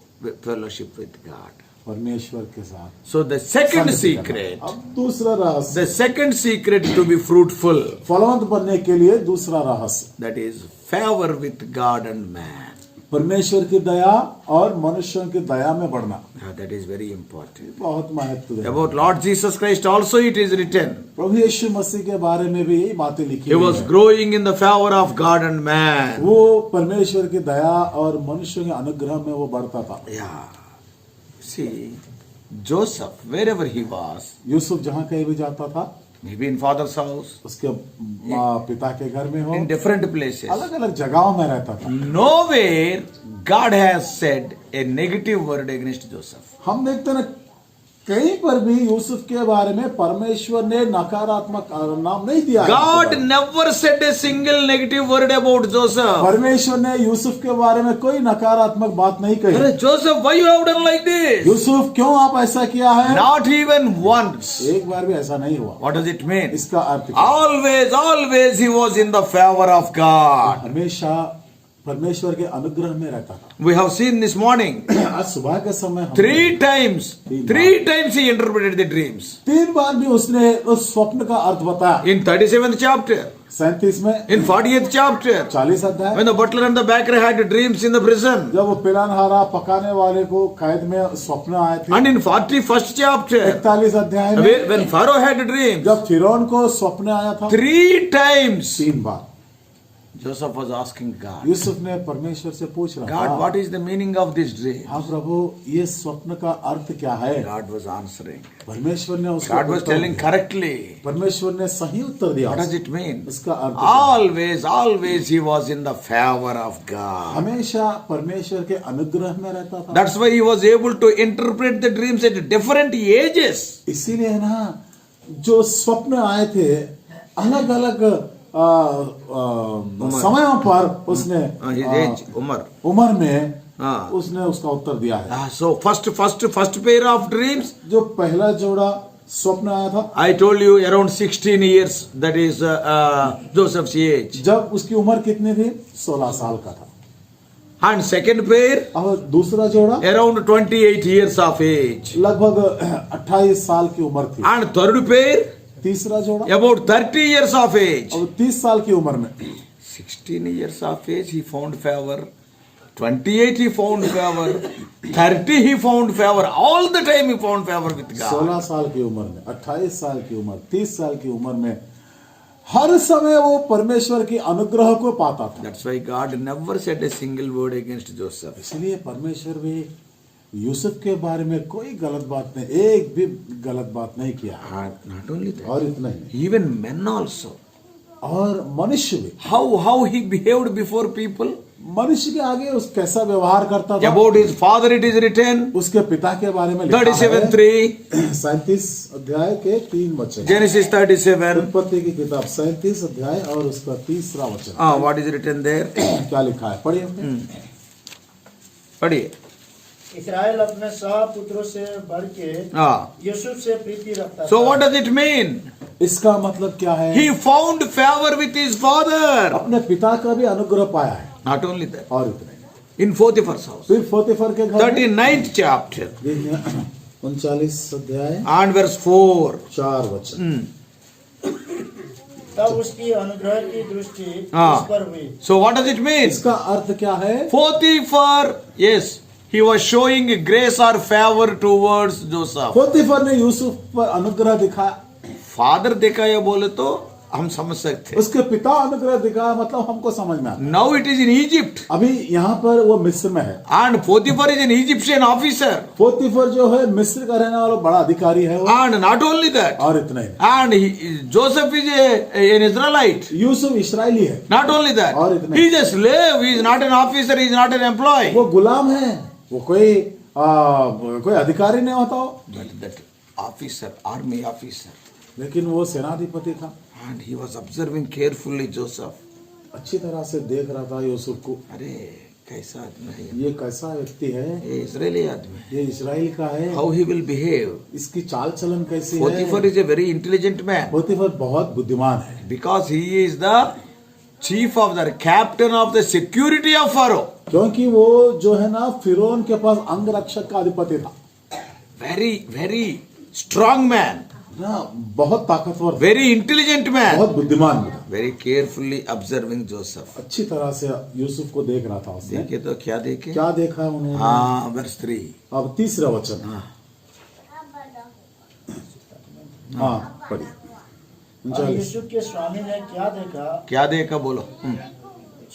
fellowship with God. परमेश्वर के साथ So, the second संगति करना। secret, अब दूसरा रहस्य, the second secret to be fruitful, फलवंत बनने के लिए दूसरा रहस्य, that is favor with God and man. परमेश्वर की दया और मनुष्यों की दया में बढ़ना That is very important. बहुत महत्व है। About Lord Jesus Christ also it is written. प्रभु यीशु मसीह के बारे में भी यही बातें लिखी He हुई was है। growing in the favor of God and man. वो परमेश्वर की दया और मनुष्यों के अनुग्रह में वो बढ़ता था। Yeah. See, Joseph, wherever he was, Yusuf जहाँ कहीं भी जाता था, maybe in father's house, उसके पिता के घर में हो, in different places, अलग अलग जगहों में रहता था। nowhere God has said a negative word against Joseph. हम देखते ना कहीं पर भी यूसुफ के बारे में परमेश्वर ने नकारात्मक नाम नहीं दिया। God never said a single negative word about Joseph. परमेश्वर ने यूसुफ के बारे में कोई नकारात्मक बात नहीं कही। Hey, Joseph, why you have done like this? Yusuf क्यों आप ऐसा किया है? Not even once. एक बार भी ऐसा नहीं हुआ। What does it mean? इसका अर्थ क्या? Always he was in the favor of God. हमेशा परमेश्वर के अनुग्रह में रहता था। We have seen this morning. आज सुबह के समय हम 3 times he interpreted the dreams. 3 बार भी उसने उस स्वप्न का अर्थ बताया। In 37th chapter, 37 में, in 40th chapter, 40 अध्याय, when the butler and the baker had dreams in the prison, जब वो पिलानहारा पकाने वाले को कैद में स्वप्न आए थे। and in 41st chapter, 41 अध्याय में when Pharaoh had dreams, जब फिरौन को स्वप्न आया था 3 times 3 bar Joseph was asking God, Yusuf ने परमेश्वर से पूछ रहा God, था, what is the meaning of this dream? हाँ प्रभु ये स्वप्न का अर्थ क्या है? God was answering. परमेश्वर ने उसको God was उत्तर telling दिया। correctly. परमेश्वर ने सही उत्तर दिया। What does it mean? इसका अर्थ क्या है? Always he was in the favor of God. हमेशा परमेश्वर के अनुग्रह में रहता था। That's why he was able to interpret the dreams at different ages. इसीलिए ना जो स्वप्न आए थे अलग अलग समयों पर उसने His age, Umar. उम्र में हाँ. उसने उसका उत्तर दिया है। So first pair of dreams, जो पहला जोड़ा स्वप्न आया था। I told you around 16 years, that is Joseph's age. जब उसकी उम्र कितनी थी? 16 साल का था। And second pair, और दूसरा जोड़ा around 28 years of age. लगभग 28 साल की उम्र थी। And third pair, तीसरा जोड़ा about 30 years of age. और 30 साल की उम्र में 16 years of age, he found favor. 28 he found favor. 30 he found favor. All the time he found favor with God. 16 साल की उम्र में, 28 साल की उम्र, 30 साल की उम्र में हर समय वो परमेश्वर की अनुग्रह को पाता था। That's why God never said a single word against Joseph. इसलिए परमेश्वर भी यूसुफ के बारे में कोई गलत बात नहीं, एक भी गलत बात नहीं किया। And not only that, और इतना ही नहीं, even men also. और मनुष्य भी, How he behaved before people. मनुष्य के आगे उस कैसा व्यवहार करता था। About his father it is written. उसके पिता के बारे में लिखा 37:3. है 37 अध्याय के 3 वचन। Genesis 37. उत्पत्ति की किताब 37 अध्याय और उसका 3रा वचन। What is written there? क्या लिखा है? पढ़िए। पढ़िए। इस्राएल अपने पुत्रों से बढ़ के यूसुफ से प्रीति रखता So था। what does it mean? इसका मतलब क्या है? He found favor with his father. अपने पिता का भी अनुग्रह पाया है। Not only that. और इतना ही। In Potiphar's house. फिर पोतीफर के घर में 39th chapter 39 अध्याय and verse 4. 4 वचन। तब उसकी अनुग्रह की दृष्टि हाँ। उस पर हुई। So what does it mean? इसका अर्थ क्या है? Potiphar, yes, he was showing grace or favor towards Joseph. पोतीफर ने यूसुफ पर अनुग्रह दिखाया। Father देखा या बोले तो हम समझ सकते हैं. उसके पिता अनुग्रह दिखाया, मतलब हमको समझ में आता। Now it is in Egypt. अभी यहाँ पर वो मिस्र में है। And Potiphar is an Egyptian officer. पोतीफर जो है मिस्र का रहने वाला बड़ा अधिकारी है वो। And not only that. और इतना ही। And Joseph is an Israelite. Yusuf इस्राएली है। Not only that. और इतना He is a slave. He is not an officer. He is not an employee. वो गुलाम है, वो कोई अधिकारी नहीं होता हो। But that officer, army officer. लेकिन वो सेनाधिपति था। And he was observing carefully Joseph. अच्छी तरह से देख रहा था यूसुफ को। अरे कैसा आदमी है ये कैसा व्यक्ति है? ये इजरायली आदमी है. ये इस्राएल का है। How he will behave. इसकी चाल चलन कैसी है? Potiphar is a very intelligent man. पोतीफर बहुत बुद्धिमान है, Because he is the chief of the captain of the security of Pharaoh. क्योंकि वो जो है ना फिरौन के पास अंगरक्षक का अधिपति था Very strong man. ना, बहुत ताकतवर, Very intelligent man. बहुत बुद्धिमान भी था। Very carefully observing Joseph. अच्छी तरह से यूसुफ को देख रहा था उसने। देखे तो क्या देखे? क्या देखा उन्होंने? हाँ, verse 3. अब 3रा वचन। हाँ पढ़िए। और 39। यूसुफ के स्वामी ने क्या देखा? क्या देखा बोलो?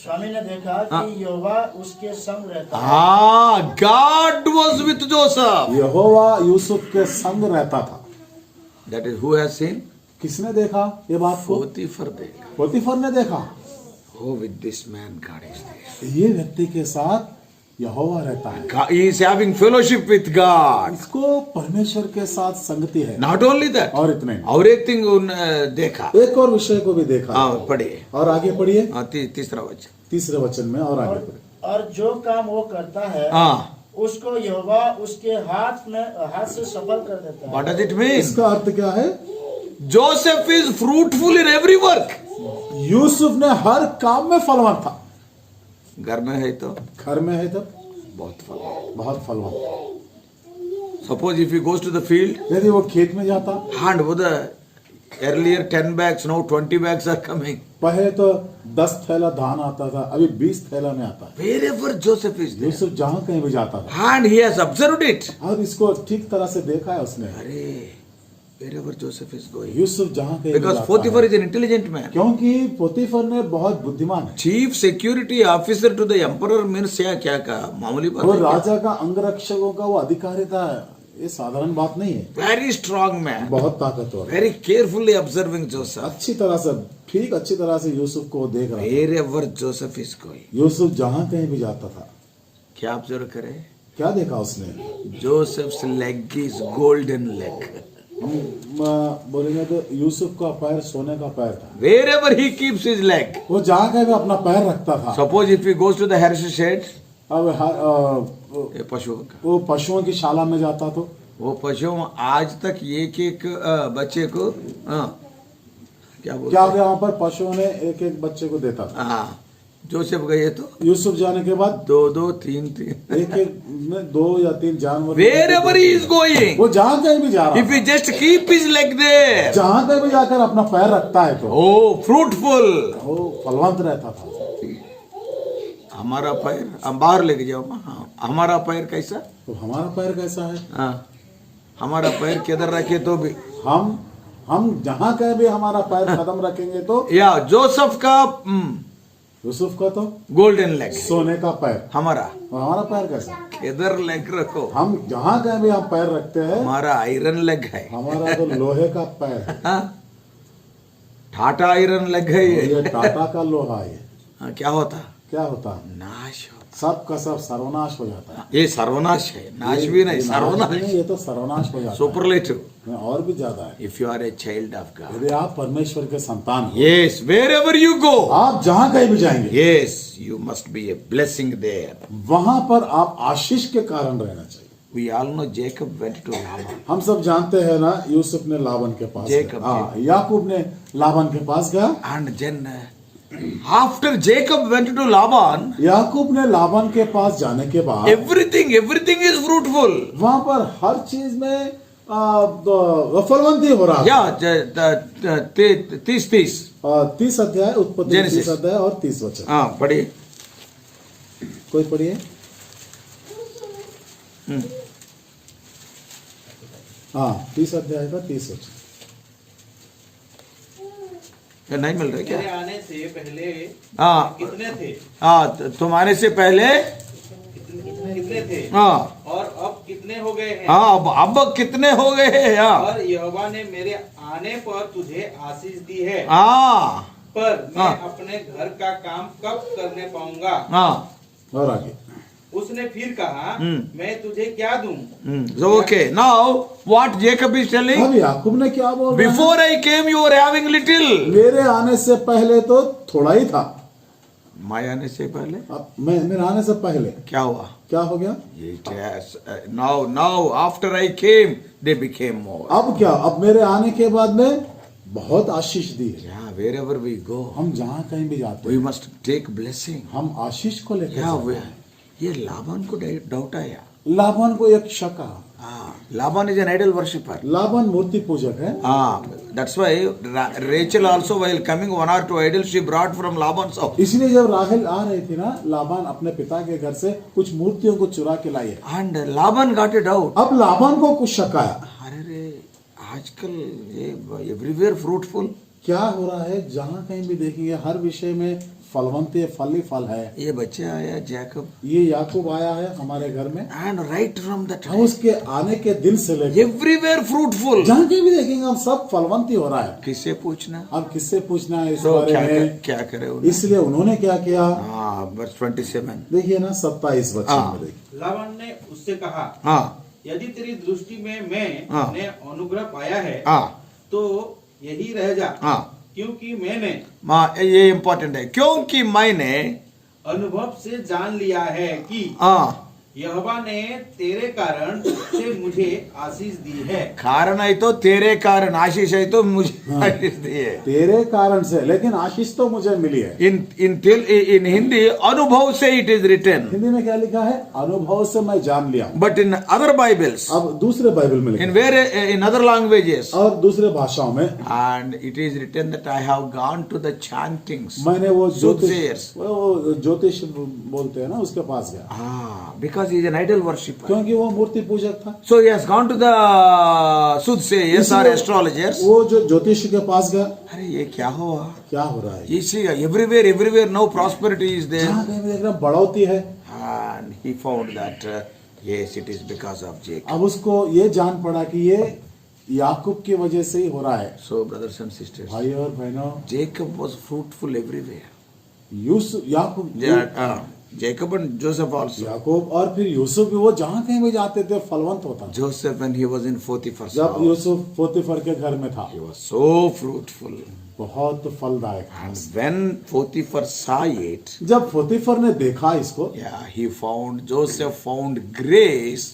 स्वामी ने देखा कि यहोवा उसके संग रहता है। हाँ, God was with Joseph. यहोवा यूसुफ के संग रहता था। That is who has seen? किसने देखा ये बात को? Potiphar देखा. पोतीफर ने देखा। Oh, with this man God is there. ये व्यक्ति के साथ यहोवा रहता है। He is having fellowship with God. इसको परमेश्वर के साथ संगति है। Not only that. और इतने ही। और एक thing देखा. एक और विषय को भी देखा। हाँ, पढ़िए. और आगे पढ़िए। तीसरा वचन. 3रे वचन में और आगे पढ़िए। और जो काम वो करता है हाँ. उसको यहोवा उसके हाथ से सफल कर देता है। What does it mean? इसका अर्थ क्या है? Joseph is fruitful in every work. Yusuf ने हर काम में फलवान था। घर में है तो घर में है तब बहुत फल. बहुत फलवान। Suppose if he goes to the field यदि वो खेत में जाता, and with the earlier 10 bags, now 20 bags are coming. पहले तो 10 थैला धान आता था, अभी 20 थैला में आता है। Wherever Joseph is there. Yusuf जहाँ कहीं भी जाता था And he has observed it. और इसको ठीक तरह से देखा है उसने। अरे, wherever Joseph is going. Yusuf जहाँ कहीं भी Because जाता Potiphar है, is an intelligent man. क्योंकि पोतीफर ने बहुत बुद्धिमान है। Chief security officer to the emperor means क्या कहा? मामूली बात वो है क्या? राजा का अंगरक्षकों का वो अधिकारी था, ये साधारण बात नहीं है। Very strong man. बहुत ताकतवर, Very carefully observing Joseph. अच्छी तरह से अच्छी तरह से यूसुफ को देख रहा था। Wherever Joseph is going. Yusuf जहाँ कहीं भी जाता था, क्या ऑब्जर्व करे? क्या देखा उसने? Joseph's leg is golden leg. हम बोलेंगे तो यूसुफ का पैर सोने का पैर था। Wherever he keeps his leg. वो जहाँ कहीं भी अपना पैर रखता था। Suppose if he goes to the horse shed. अब पशुओं का. वो पशुओं की शाला में जाता तो वो पशु आज तक एक एक बच्चे को क्या बोलते क्या हो गया, वहां पर पशुओं ने एक एक बच्चे को देता था। हाँ, जोसेफ गए तो यूसुफ जाने के बाद दो दो तीन तीन एक एक में 2 या 3 जानवर, wherever he is going, वो जहां कहीं भी जा रहा if he just keep his leg there, जहां कहीं भी जाकर अपना पैर रखता है तो oh fruitful, वो फलवंत रहता था। हमारा पैर हम बाहर लेके जाओ। हाँ, हमारा पैर कैसा? तो हमारा पैर कैसा है? हाँ, हमारा पैर किधर रखे तो भी हम जहां कहीं भी हमारा पैर कदम रखेंगे तो या जोसेफ का यूसुफ का तो गोल्डन लेग, सोने का पैर, हमारा और हमारा पैर कैसा? किधर लेग रखो, हम जहां कहीं भी हम पैर रखते हैं, हमारा आयरन लेग है। हमारा तो लोहे का पैर है। हाँ, टाटा आयरन लेग है ये। ये टाटा का लोहा है। हाँ, क्या होता? क्या होता? नाश होता। सब का सब सर्वनाश हो जाता है। ये सर्वनाश है, नाश भी नहीं, ये नाश सर्वनाश। नहीं, ये तो सर्वनाश हो जाता सुपरलेटिव। है, और भी ज्यादा है। If you are a child of God, यदि आप परमेश्वर के संतान हो, yes, wherever you go, आप जहां कहीं भी जाएंगे, yes, you must be a blessing there. वहां पर आप आशीष के कारण रहना चाहिए। We all know Jacob went to Laban. हम सब जानते हैं ना, यूसुफ ने लाबान के पास Jacob, गया। हाँ, याकूब ने लाबान के पास गया। And then after Jacob went to Laban, याकूब ने लाबान के पास जाने के बाद everything is fruitful. वहां पर हर चीज में फलवंती हो रहा है। Yeah, 30 अध्याय, उत्पत्ति 30 अध्याय और 30 वचन। हाँ, पढ़िए। कोई पढ़िए। हाँ, 30 अध्याय का 30 वचन। क्या नहीं मिल रहा क्या? मेरे आने से पहले हाँ, कितने थे? हाँ, तुम्हारे से पहले कितने थे? हाँ, और अब कितने हो गए हैं? हाँ, अब कितने हो गए हैं? हाँ, और यहोवा ने मेरे आने पर तुझे आशीष दी है, हाँ, पर मैं हाँ। अपने घर का काम कब करने पाऊंगा? हाँ। और आगे उसने फिर कहा, मैं तुझे क्या दूं? So okay, now what Jacob is telling? अब याकूब ने क्या बोल रहा है? Before I came, you were having little. मेरे आने से पहले तो थोड़ा ही था। मैं आने से पहले अब मेरे आने से पहले क्या हुआ? क्या हो गया? It has, now after I came, they became more. अब क्या? अब मेरे आने के बाद में बहुत आशीष दी है। Yeah, wherever we go, हम जहाँ कहीं भी जाते we हैं, must take blessing. हम आशीष को लेकर Yeah, जाते हैं। ये लाबान को डाउट आया। लाबान को एक शक आया। Laban is an idol worshipper. Laban मूर्ति पूजक है। That's why Rachel also, while coming 1 or 2 idols, she brought from Laban's house. इसलिए जब राहेल आ रही थी ना, लाबान अपने पिता के घर से कुछ मूर्तियों को चुरा के लाई है। And Laban got it out. अब लाबान को कुछ शक आया। अरे रे, आजकल ये एवरीवेयर फ्रूटफुल। क्या हो रहा है? जहाँ कहीं भी देखेंगे हर विषय में फलवंती फल ही फल है। ये बच्चे आया जैकब, ये याकूब आया है हमारे घर में, and right from that हम उसके आने के दिन से लेकर everywhere fruitful. जहाँ कहीं भी देखेंगे हम सब फलवंती हो रहा है। किससे पूछना? अब किससे पूछना है इस तो बारे में? क्या करे उन्हें? इसलिए उन्होंने क्या किया? हाँ, verse 27. देखिए ना, 27 वचन में देखिए। लाबान ने उससे कहा, हाँ, यदि तेरी दृष्टि में मैंने अनुग्रह पाया है, हाँ, तो यही रह जा, हाँ, क्योंकि मैंने ये इम्पोर्टेंट है, क्योंकि मैंने अनुभव से जान लिया है कि हाँ, यहोवा ने तेरे कारण से मुझे आशीष दी है। कारण है तो तेरे कारण, आशीष है तो मुझे आशीष दी है। तेरे कारण से, लेकिन आशीष तो मुझे मिली है। इन हिंदी अनुभव से इट इज रिटन। हिंदी में क्या लिखा है? अनुभव से मैं जान लिया। बट इन अदर बाइबल्स, अब दूसरे बाइबल में लिखा है, इन अदर लैंग्वेजेस, और दूसरे भाषाओं में, and it is written that I have gone to the chantings. मैंने वो Soothsayers. ज्योतिष बोलते हैं ना, उसके पास गया। हाँ, because he is an idol worshipper. क्योंकि वो मूर्ति पूजक था। So he has gone to the soothsayers or astrologers. वो जो ज्योतिष के पास गया। अरे ये क्या हुआ? क्या हो रहा है? You see, everywhere no prosperity is there. जहाँ कहीं भी देख रहे हैं बढ़ोतरी है। And he found that yes, it is because of Jacob. अब उसको ये जान पड़ा कि ये याकूब की वजह से ही हो रहा है। So brothers and sisters, भाई और बहनों, Jacob was fruitful everywhere. Jacob and Joseph also. याकूब और फिर यूसुफ भी, वो जहाँ कहीं भी जाते थे फलवंत होता। Joseph, when he was in Potiphar's जब house, यूसुफ पोतीफर के घर में था, he was so fruitful. बहुत फलदायक। And when Potiphar saw it, जब पोतीफर ने देखा इसको, yeah, Joseph found grace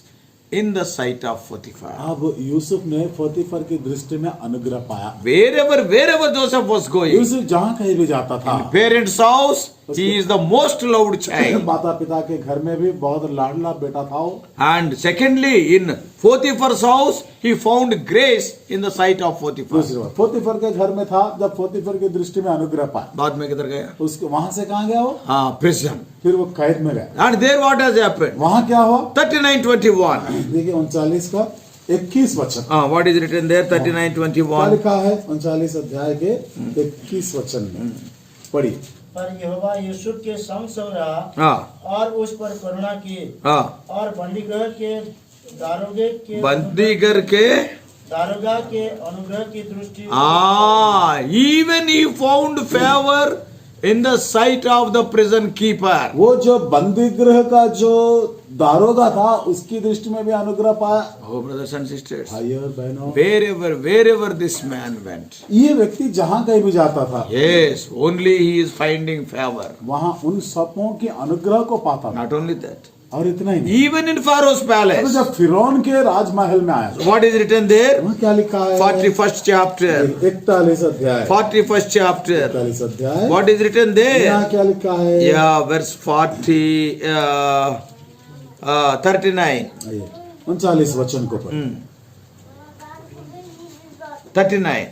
in the sight of Potiphar. अब यूसुफ ने पोतीफर की दृष्टि में अनुग्रह पाया। Wherever Joseph was going, Yusuf जहाँ कहीं भी जाता था, parents' house, he is the most loved child. माता पिता के घर में भी बहुत लाडला बेटा था वो। And secondly, in Potiphar's house, he found grace in the sight of Potiphar. दूसरी बात, पोतीफर के घर में था, जब पोतीफर की दृष्टि में अनुग्रह पाया, बाद में किधर गया? उसके वहां से कहाँ गया वो? हाँ, prison. फिर वो कैद में गया। And there what has happened? वहां क्या हुआ? 39:21. देखिए 39 का 21 वचन। What is written there? क्या 39:21. लिखा है 39 अध्याय के 21 वचन में? पढ़िए। पर यहोवा यूसुफ के संग संग रहा हाँ, और उस पर करुणा की हाँ. और बंदीगृह के बंदीगर के दारोगा के अनुग्रह की दृष्टि even he found favor in the sight of the prison keeper. वो जो बंदी गृह का जो दारोगा था, उसकी दृष्टि में भी अनुग्रह पाया। Oh, brothers and sisters, भाई और बहनों, wherever this man went, ये व्यक्ति जहाँ कहीं भी जाता था, yes, only he is finding favor. वहाँ उन सबों के अनुग्रह को पाता था। Not only that, और इतना ही नहीं, even in Pharaoh's अब palace. जब फिरौन के राजमहल में आया, What is written there? वहाँ क्या लिखा है? 41st chapter. 41 अध्याय। 41st chapter. 41 अध्याय। What is written there? यहाँ क्या लिखा है? Yeah, verse 39. 39 वचन को पढ़। 39.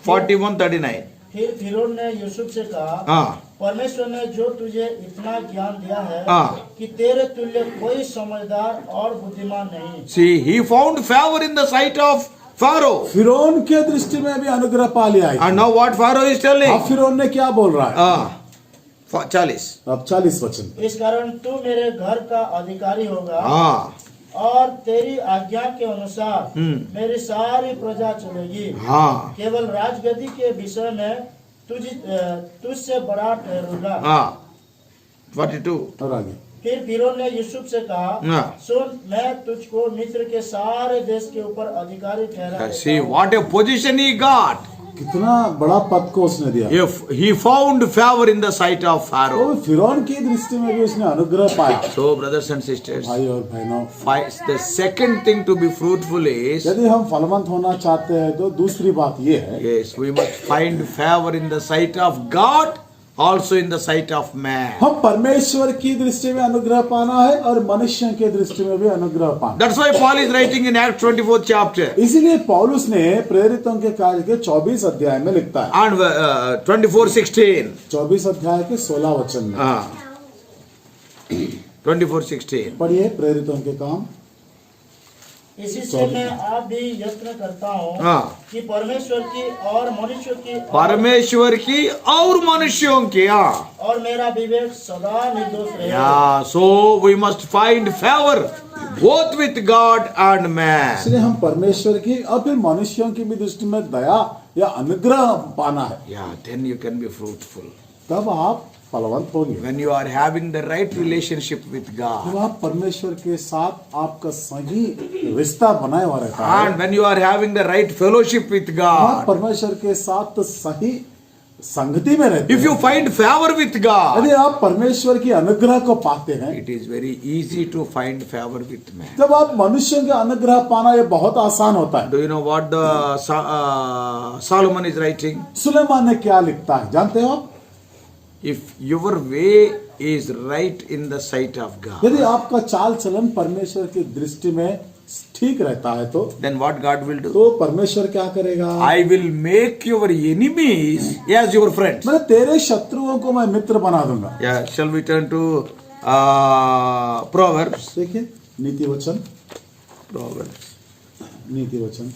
41, 39. फिर फिरौन ने यूसुफ से कहा, हाँ. परमेश्वर ने जो तुझे इतना ज्ञान दिया है हाँ. कि तेरे तुल्य कोई समझदार और बुद्धिमान नहीं। See, he found favor in the sight of Pharaoh. फिरौन के दृष्टि में भी अनुग्रह पा लिया है। And now what Pharaoh is telling? अब फिरौन ने क्या बोल रहा है? 40. अब 40 वचन। इस कारण तू मेरे घर का अधिकारी होगा हाँ. और तेरी आज्ञा के अनुसार मेरी सारी प्रजा चलेगी। हाँ. केवल राजगद्दी के विषय में तुझसे बड़ा ठहरूंगा। हाँ. 42. और आगे। फिर फिरौन ने यूसुफ से कहा, हाँ. सुन, मैं तुझको मिस्र के सारे देश के ऊपर अधिकारी ठहरा देता See हूँ। what a position he got. कितना बड़ा पद को उसने दिया। If he found favor in the sight of तो Pharaoh. फिरौन की दृष्टि में भी उसने अनुग्रह पाया। So brothers and sisters, भाई और बहनों, the second thing to be fruitful is, यदि हम फलवंत होना चाहते हैं तो दूसरी बात ये है, yes, we must find favor in the sight of God, also in the sight of man. हम परमेश्वर की दृष्टि में अनुग्रह पाना है और मनुष्य की दृष्टि में भी अनुग्रह पाना। That's why Paul is writing in Acts 24th chapter इसीलिए पौलुस ने प्रेरितों के कार्य के 24 अध्याय में लिखता है, and 24:16. 24 अध्याय के 16 वचन में। 24:16. पढ़िए प्रेरितों के काम। इसी से मैं आप भी यत्न करता हूँ हाँ. कि परमेश्वर की और मनुष्य की परमेश्वर की और मनुष्यों की. और मेरा विवेक सदा निर्दोष रहे। Yeah, so we must find favor both with God and man. इसलिए हम परमेश्वर की और फिर मनुष्यों की भी दृष्टि में दया या अनुग्रह पाना है, Yeah, then you can be fruitful. तब आप फलवंत होंगे। When you are having the right relationship with God. जब आप परमेश्वर के साथ आपका सही रिश्ता बनाए हुआ रहता है, And when you are having the right fellowship with आप God. परमेश्वर के साथ सही संगति में रहते If you हैं, find favor with God, यदि आप परमेश्वर की अनुग्रह को पाते हैं, it is very easy to find favor with man. जब आप मनुष्यों के अनुग्रह पाना ये बहुत आसान होता है। Do you know what the Solomon is writing? Suleman ने क्या लिखता है जानते हो आप? If your way is right in the sight of God, यदि आपका चाल चलन परमेश्वर की दृष्टि में ठीक रहता है तो then what God will do? परमेश्वर क्या करेगा? I will make your enemies as your friends. मैं तेरे शत्रुओं को मैं मित्र बना दूंगा। Yeah, shall we turn to Proverbs? देखिए नीति वचन, Proverbs. नीति वचन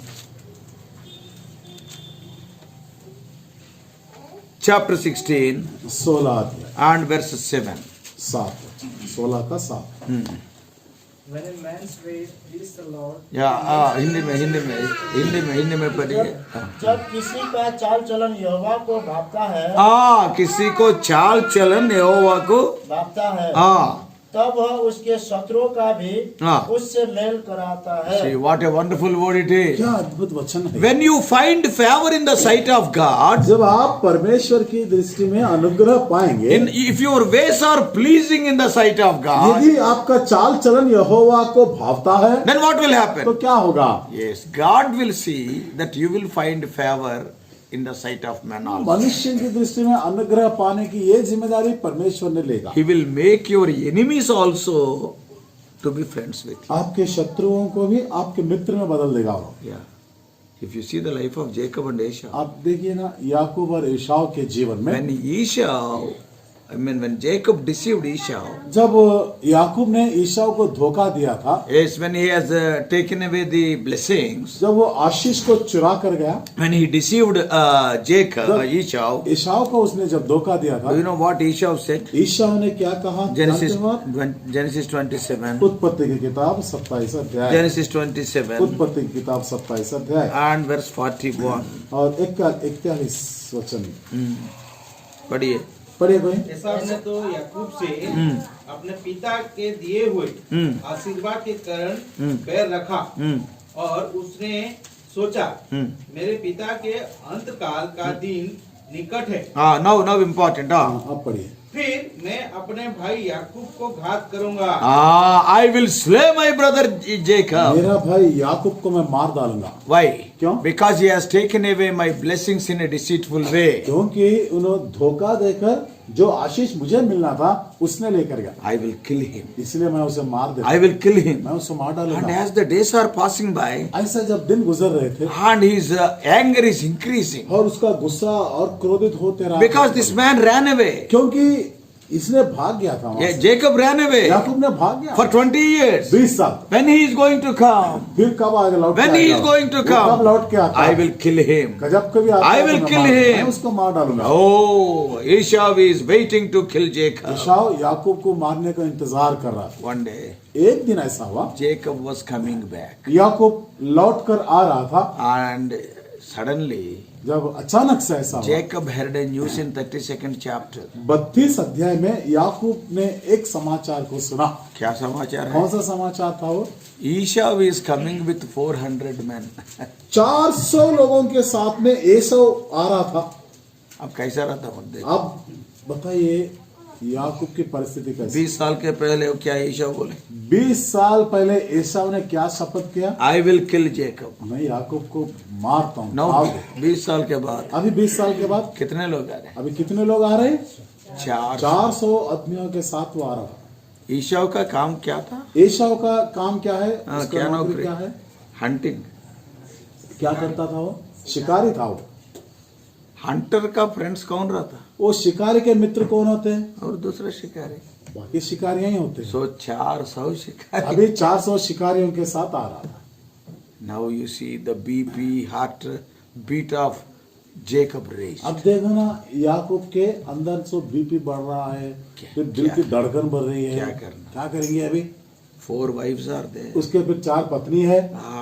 Chapter 16 16 अध्याय and verse 7. 7 16 का 7। When a man's way please the Lord, Yeah, Hindi में पढ़िए. जब किसी का चाल चलन यहोवा को भापता है किसी को चाल चलन यहोवा को भापता है तब वह उसके शत्रुओं का भी हाँ। उससे मेल कराता है। See what a wonderful word it is. क्या अद्भुत वचन है। When you find favor in the sight of God, जब आप परमेश्वर की दृष्टि में अनुग्रह पाएंगे, if your ways are pleasing in the sight of God, यदि आपका चाल चलन यहोवा को भावता है, then what will तो happen? क्या होगा? Yes, God will see that you will find favor in the sight of man also. मनुष्य की दृष्टि में अनुग्रह पाने की ये जिम्मेदारी परमेश्वर ने लेगा। He will make your enemies also to be friends with you. आपके शत्रुओं को भी आपके मित्र में बदल देगा वो। Yeah. If you see the life of Jacob and Esau, आप देखिए ना याकूब और ईसाव के जीवन में, when Jacob deceived Esau, जब याकूब ने ईसाव को धोखा दिया था, yes, when he has taken away the blessings, जब वो आशीष को चुरा कर गया, when he deceived Esau, ईसाव को उसने जब धोखा दिया do you था, know what Esau said? ईसाव ने क्या कहा? Genesis, जानते हो आप? Genesis 27, उत्पत्ति की किताब 27 अध्याय, Genesis 27 उत्पत्ति की किताब 27 अध्याय and verse 41. और 41 वचन पढ़िए. पढ़िए भाई। एसाव ने तो याकूब से अपने पिता के दिए हुए आशीर्वाद के कारण पैर रखा और उसने सोचा मेरे पिता के अंतकाल का दिन निकट है। Now important. अब पढ़िए। फिर मैं अपने भाई याकूब को घात करूंगा। I will slay my brother Jacob. मेरा भाई याकूब को मैं मार डालूंगा। Why? क्यों? Because he has taken away my blessings in a deceitful way. क्योंकि उन्होंने धोखा देकर जो आशीष मुझे मिलना था उसने लेकर गया, I will kill him. इसलिए मैं उसे मार देता, I will kill him. मैं उसे मार And डालूंगा। as the days are passing by, ऐसा जब दिन गुजर रहे थे and his anger is increasing, और उसका गुस्सा और क्रोधित होते रहा, because this man ran away. क्योंकि इसने भाग गया था वहां Yeah, से। Jacob ran away याकूब ने भाग गया for 20 years. 20 साल। When he is going to come, फिर कब आगे लौट के when he आएगा? is going to वो come, कब लौट के आता I है? will kill him. जब कभी आता I है तो will मैं kill मार- him. मैं उसको मार डालूंगा। Oh, Esau is waiting to kill Jacob. एसाव याकूब को मारने का इंतजार कर रहा था। One day, एक दिन ऐसा हुआ, Jacob was coming back, याकूब लौट कर आ रहा था, and suddenly जब अचानक से ऐसा हुआ, Jacob heard a news in 32nd chapter. 32 अध्याय में याकूब ने एक समाचार को सुना। क्या समाचार है? कौन सा समाचार था वो? Esau is coming with 400 men. 400 लोगों के साथ में एसौ आ रहा था। अब कैसा रहता मत देखो. अब बताइए याकूब की परिस्थिति कैसी? 20 साल के पहले वो क्या ईशा बोले? 20 साल पहले एसाव ने क्या शपथ किया? I will kill Jacob. मैं याकूब को मारता हूँ। 20 साल के बाद अभी 20 साल के बाद कितने लोग आ रहे? अभी कितने लोग आ रहे हैं? 400 आदमियों के साथ वो आ रहा था। ईशा का काम क्या था? एसाव का काम क्या है? उसका क्या नौकरी नौकरी? क्या है? हंटिंग. क्या करता था वो? शिकारी था वो। हंटर का फ्रेंड्स कौन रहता? वो शिकारी के मित्र कौन होते हैं? और दूसरे शिकारी. बाकी शिकारियां ही होते हैं। 400 शिकारी. अभी 400 शिकारियों के साथ आ रहा था। Now you see the BP heartbeat of Jacob raise. अब देखो ना याकूब के अंदर से बीपी बढ़ रहा है, फिर दिल की धड़कन बढ़ रही है। क्या करना? क्या करेंगे अभी? 4 wives are there उसके फिर 4 पत्नी है,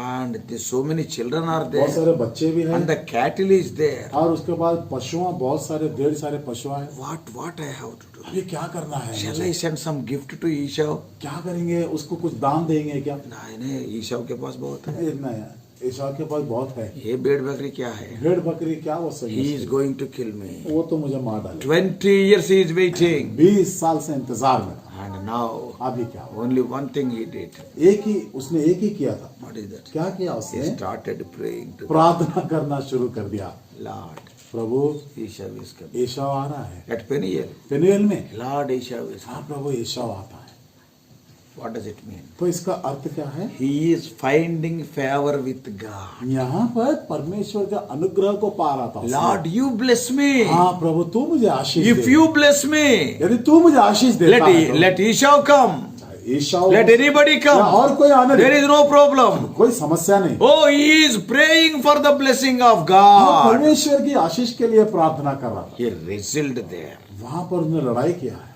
and there so many children are बहुत there सारे बच्चे भी हैं, and the cattle is there. और उसके बाद पशुओं बहुत सारे ढेर सारे पशु हैं। What I have to do? अभी क्या करना है? Shall I send some gift to Esau? क्या करेंगे? उसको कुछ दान देंगे क्या? नहीं, ईशा के पास बहुत है. इतना है, एसाव के पास बहुत है। ये भेड़ बकरी क्या है? भेड़ बकरी क्या वो He सही? is going to kill me. वो तो मुझे मार डाले। 20 years he is waiting 20 साल से इंतजार में, and now अभी क्या हुआ? only one thing he did. उसने एक ही किया था। What is that? क्या किया He उसने? started praying to प्रार्थना करना शुरू कर दिया। Lord. Prabhu Esau is coming. एसाव आ रहा है At Peniel, पेनुएल में। Lord Esau is हाँ coming. प्रभु एसाव आता है। What does it mean? तो इसका अर्थ क्या है? He is finding favor with God. यहाँ पर परमेश्वर का अनुग्रह को पा रहा था उसने। Lord, you bless me. हाँ प्रभु तू मुझे आशीष If they. you bless me, यदि तू मुझे आशीष देता है तो let Esau come. एसाव Let anybody या come. और कोई आने There they, is no problem. कोई समस्या नहीं। Oh, he is praying for the blessing of हाँ, God. परमेश्वर की आशीष के लिए प्रार्थना कर रहा था। He wrestled there. वहां पर उसने लड़ाई किया है।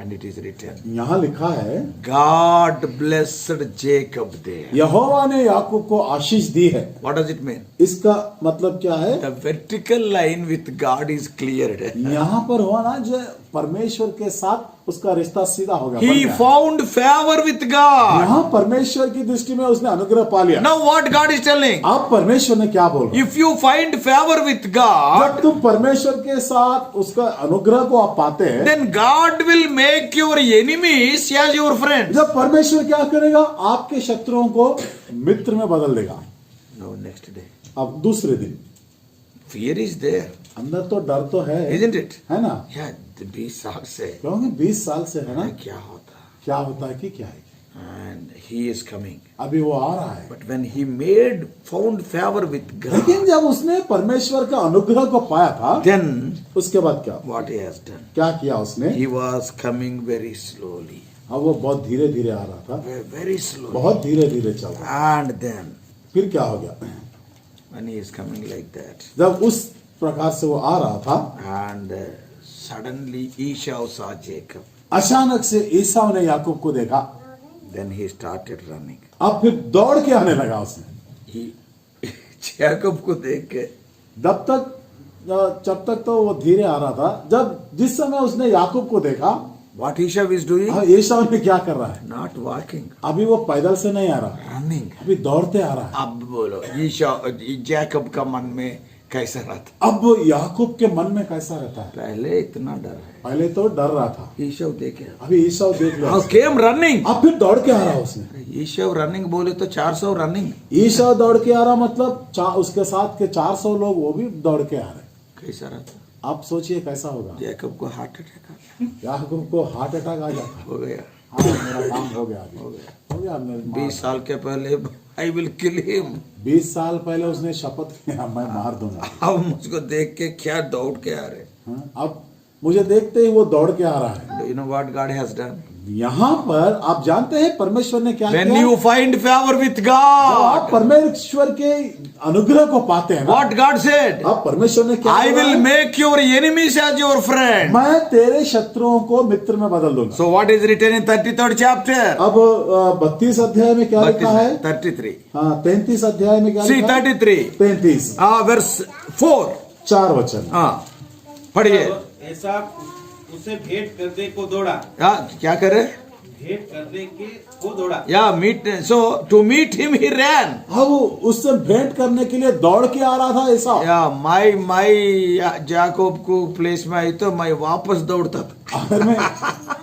And it is written, यहाँ लिखा है God blessed Jacob there. यहोवा ने याकूब को आशीष दी है। What does it mean? इसका मतलब क्या है? The vertical line with God is cleared. यहाँ पर हुआ ना जो परमेश्वर के साथ उसका रिश्ता सीधा हो गया, He बन गया। found favor with God. यहाँ परमेश्वर की दृष्टि में उसने अनुग्रह पा लिया। Now what God is telling? अब परमेश्वर ने क्या बोला? If you find favor with God, जब तुम परमेश्वर के साथ उसका अनुग्रह को आप पाते हैं, then God will make your enemies as your friends. जब परमेश्वर क्या करेगा? आपके शत्रुओं को मित्र में बदल देगा। No, next day. अब दूसरे दिन Fear is there, अंदर तो डर तो है, isn't it? है ना? Yeah, 20 साल से क्योंकि 20 साल से है ना, क्या होता क्या होता है कि क्या है, and he is coming. अभी वो आ रहा है। But when he found favor with God, लेकिन जब उसने परमेश्वर का अनुग्रह को पाया था, then उसके बाद क्या what he has done? क्या किया उसने? He was coming very slowly, अब वो बहुत धीरे धीरे आ रहा था, very slowly. बहुत धीरे धीरे चल रहा। And then फिर क्या हो गया? when he is coming like that, जब उस प्रकार से वो आ रहा था, and suddenly Esau saw Jacob, अचानक से ईसाव ने याकूब को देखा, then he started running. अब फिर दौड़ के आने लगा उसने। He Jacob को देख के जब तक तो वो धीरे आ रहा था, जिस समय उसने याकूब को देखा, what Esau is doing? अब ईसाव ने क्या कर रहा है? Not walking, अभी वो पैदल से नहीं आ रहा, running. अभी दौड़ते आ रहा है। अब बोलो जैकब का मन में कैसा रहता? अब याकूब के मन में कैसा रहता है? पहले इतना डर है, पहले तो डर रहा था, ईशव देखे, अभी ईसाव देख लिया, How came running? अब फिर दौड़ के आ रहा उसने। ईशव रनिंग बोले तो 400 रनिंग, ईसाव दौड़ के आ रहा, मतलब उसके साथ के 400 लोग वो भी दौड़ के आ रहे। कैसा रहता? आप सोचिए कैसा होगा? जैकब को हार्ट अटैक आ याकूब को हार्ट अटैक आ जाता। हो गया, हाँ, मेरा काम हो गया, अभी हो गया। 20 साल के पहले आई विल किल हिम, 20 साल पहले उसने शपथ किया, मैं मार दूंगा। अब मुझको देख के क्या दौड़ के आ रहे? हाँ, अब मुझे देखते ही वो दौड़ के आ रहा है। Do you know what God has done? यहाँ पर आप जानते हैं परमेश्वर ने क्या When किया? you find favor with जब आप God, परमेश्वर के अनुग्रह को पाते हैं ना, what God said? अब परमेश्वर ने क्या I बोला will है? make your enemies as your friend. मैं तेरे शत्रुओं को मित्र में बदल दूंगा। So what is written in 33rd chapter? अब 32 अध्याय में क्या लिखा है? 33. हाँ, 33 अध्याय में क्या See लिखा है? 33. 33 verse 4. 4 वचन। हाँ, पढ़िए। ऐसा उसे भेंट करने को दौड़ा, क्या करे? भेंट करने के को दौड़ा। Yeah, so to meet him he ran. हाँ, वो उससे भेंट करने के लिए दौड़ के आ रहा था ऐसा। Yeah, my जाकोब को प्लेस में आई तो मैं वापस दौड़ता था। अगर मैं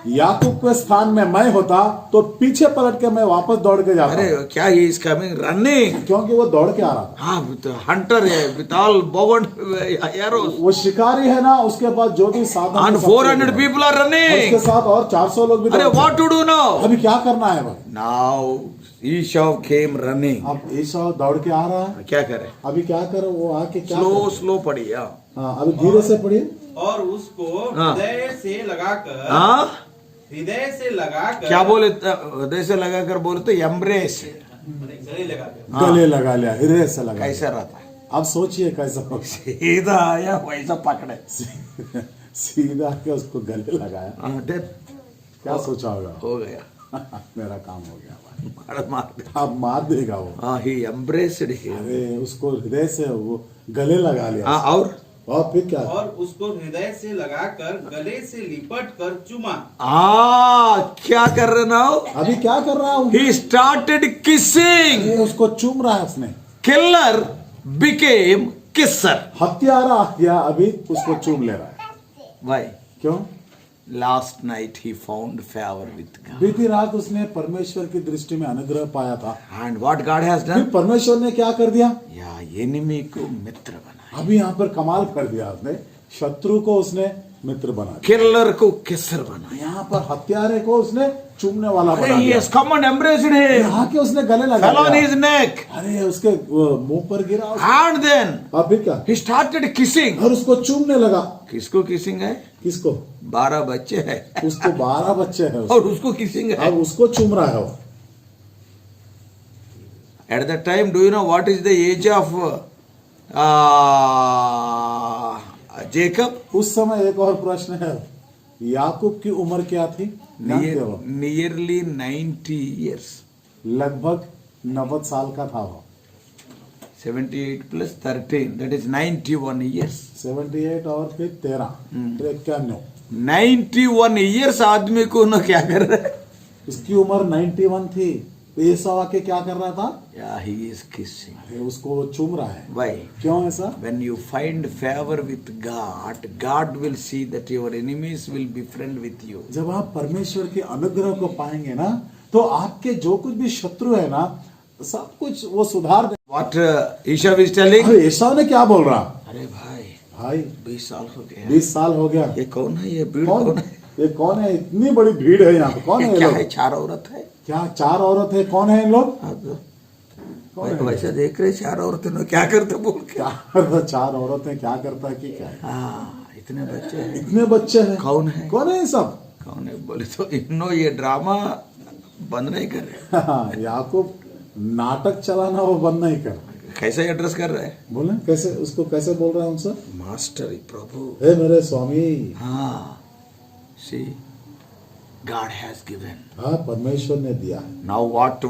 याकूब के स्थान में मैं होता तो पीछे पलट के मैं वापस दौड़ के जाता, अरे क्या ही इज कमिंग रनिंग? क्योंकि वो दौड़ के आ रहा था। हाँ, हंटर है विथ ऑल बोवन एरोस, वो शिकारी है ना, उसके पास जो भी साधन and है, सब 400 कुछ people are है। उसके running. साथ और 400 लोग भी अरे दौड़ते what to do now? हैं। अभी क्या करना है भाई? Now Esau came running. अब ईसा दौड़ के आ रहा है, क्या करे? अभी क्या करो? वो आके क्या स्लो पढ़िए। हाँ, अभी धीरे से पढ़िए। और उसको हाँ। हृदय से लगाकर, हाँ, हृदय से लगाकर, क्या बोले? हृदय से लगाकर बोले तो एम्ब्रेस, गले लगाकर, गले लगा लिया, हृदय से लगा। कैसा रहता है? अब सोचिए कैसा होगा। सीधा आया वैसा पकड़े। सीधा के उसको गले लगाया, डेथ क्या सोचा होगा? हो गया, मेरा काम हो गया भाई। मार दे। अब मार देगा वो। हाँ, ही एम्ब्रेस्ड हिम। अरे उसको हृदय से वो गले लगा लिया। हाँ, और फिर क्या? और उसको हृदय से लगाकर गले से लिपट कर चुमा। क्या कर रहे ना? अभी क्या कर रहा हूँ? He started kissing. ये उसको चूम रहा है उसने। Killer became kisser. हत्यारा या अभी उसको चूम ले रहा है। Why? क्यों? Last night he found favor with God. बीती रात उसने परमेश्वर की दृष्टि में अनुग्रह पाया था। And what God has फिर done? परमेश्वर ने क्या कर दिया? या enemy को मित्र बनाया, अभी यहाँ पर कमाल कर दिया उसने। शत्रु को उसने मित्र बना दिया। किलर को किसर बनाया। यहाँ पर हत्यारे को उसने चूमने वाला बना He दिया। has come and embraced him. यहाँ के उसने गले लगा Fell on दिया। his neck. अरे उसके मुंह पर गिरा। And then अब फिर क्या? he started kissing. और उसको चूमने लगा। किसको किसिंग है? किसको? 12 बच्चे हैं उसको 12 बच्चे हैं उसको। और उसको किसिंग है। अब उसको चूम रहा है वो। At that time, do you know what is the age of Jacob? उस समय एक और प्रश्न है, याकूब की उम्र क्या थी? जानते हो? Nearly 90 years. लगभग 90 साल का था वो। 78 plus 13, that is 91 years. 78 और फिर 13, फिर 91। 91 ईयर्स आदमी को ना क्या कर रहा है? उसकी उम्र 91 थी, एसाव आके क्या कर रहा था? Yeah, he is kissing. अरे उसको चूम रहा है। Why? क्यों ऐसा? When you find favor with God, God will see that your enemies will befriend with you. जब आप परमेश्वर के अनुग्रह को पाएंगे ना, तो आपके जो कुछ भी शत्रु है ना, सब कुछ वो सुधार दे। What Esau is telling? अरे एसाव ने क्या बोल रहा? अरे भाई भाई 20 साल हो गया, 20 साल हो गया, ये कौन है? ये भीड़ कौन कौन है? ये कौन है? इतनी बड़ी भीड़ है यहाँ पे, कौन है ये क्या लोग? है? 4 औरत है। क्या 4 औरत है? कौन है इन लोग? कौन है? वैसे देख रहे 4 औरतें ना क्या करते बोल के। क्या करता? 4 औरतें क्या करता है कि क्या है? हाँ, इतने बच्चे हैं। इतने बच्चे हैं। कौन है? कौन है ये सब? कौन है बोले तो इन्हों ये ड्रामा बंद नहीं कर रहे। हाँ, याकूब नाटक चलाना वो बंद नहीं कर। कैसे एड्रेस कर रहे हैं? बोले कैसे, उसको कैसे बोल रहे हैं उनसे? मास्टर प्रभु। हे मेरे स्वामी। हाँ, सी God has given. हाँ, परमेश्वर ने दिया। Now what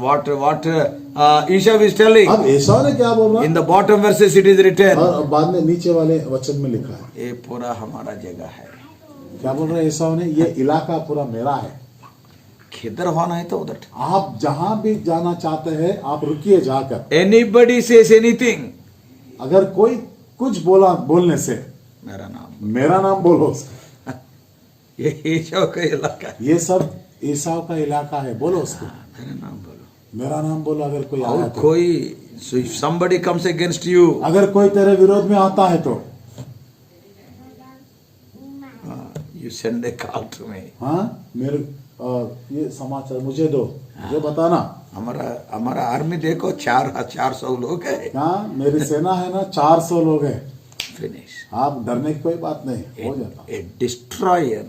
Esau is telling? अब एसाव ने क्या बोल रहा? In the bottom verses it is written. और बाद में नीचे वाले वचन में लिखा है। ये पूरा हमारा जगह है। क्या बोल रहे हैं एसाव ने? ये इलाका पूरा मेरा है। किधर होना है तो उधर। आप जहां भी जाना चाहते हैं, आप रुकिए जाकर। Anybody says anything, अगर कोई कुछ बोला, बोलने से मेरा नाम बोलो। ये ईशा का इलाका है। ये सब एसाव का इलाका है, बोलो उसको। मेरा नाम बोलो। मेरा नाम बोलो। अगर कोई आया और तो, कोई somebody comes against you, अगर कोई तेरे विरोध में आता है तो you send a call to me. हाँ, मेरे ये समाचार मुझे दो, मुझे बताना। हमारा आर्मी देखो 400 लोग है। हाँ, मेरी सेना है ना, 400 लोग हैं। फिनिश। आप डरने की कोई बात नहीं, हो जाता। A destroyer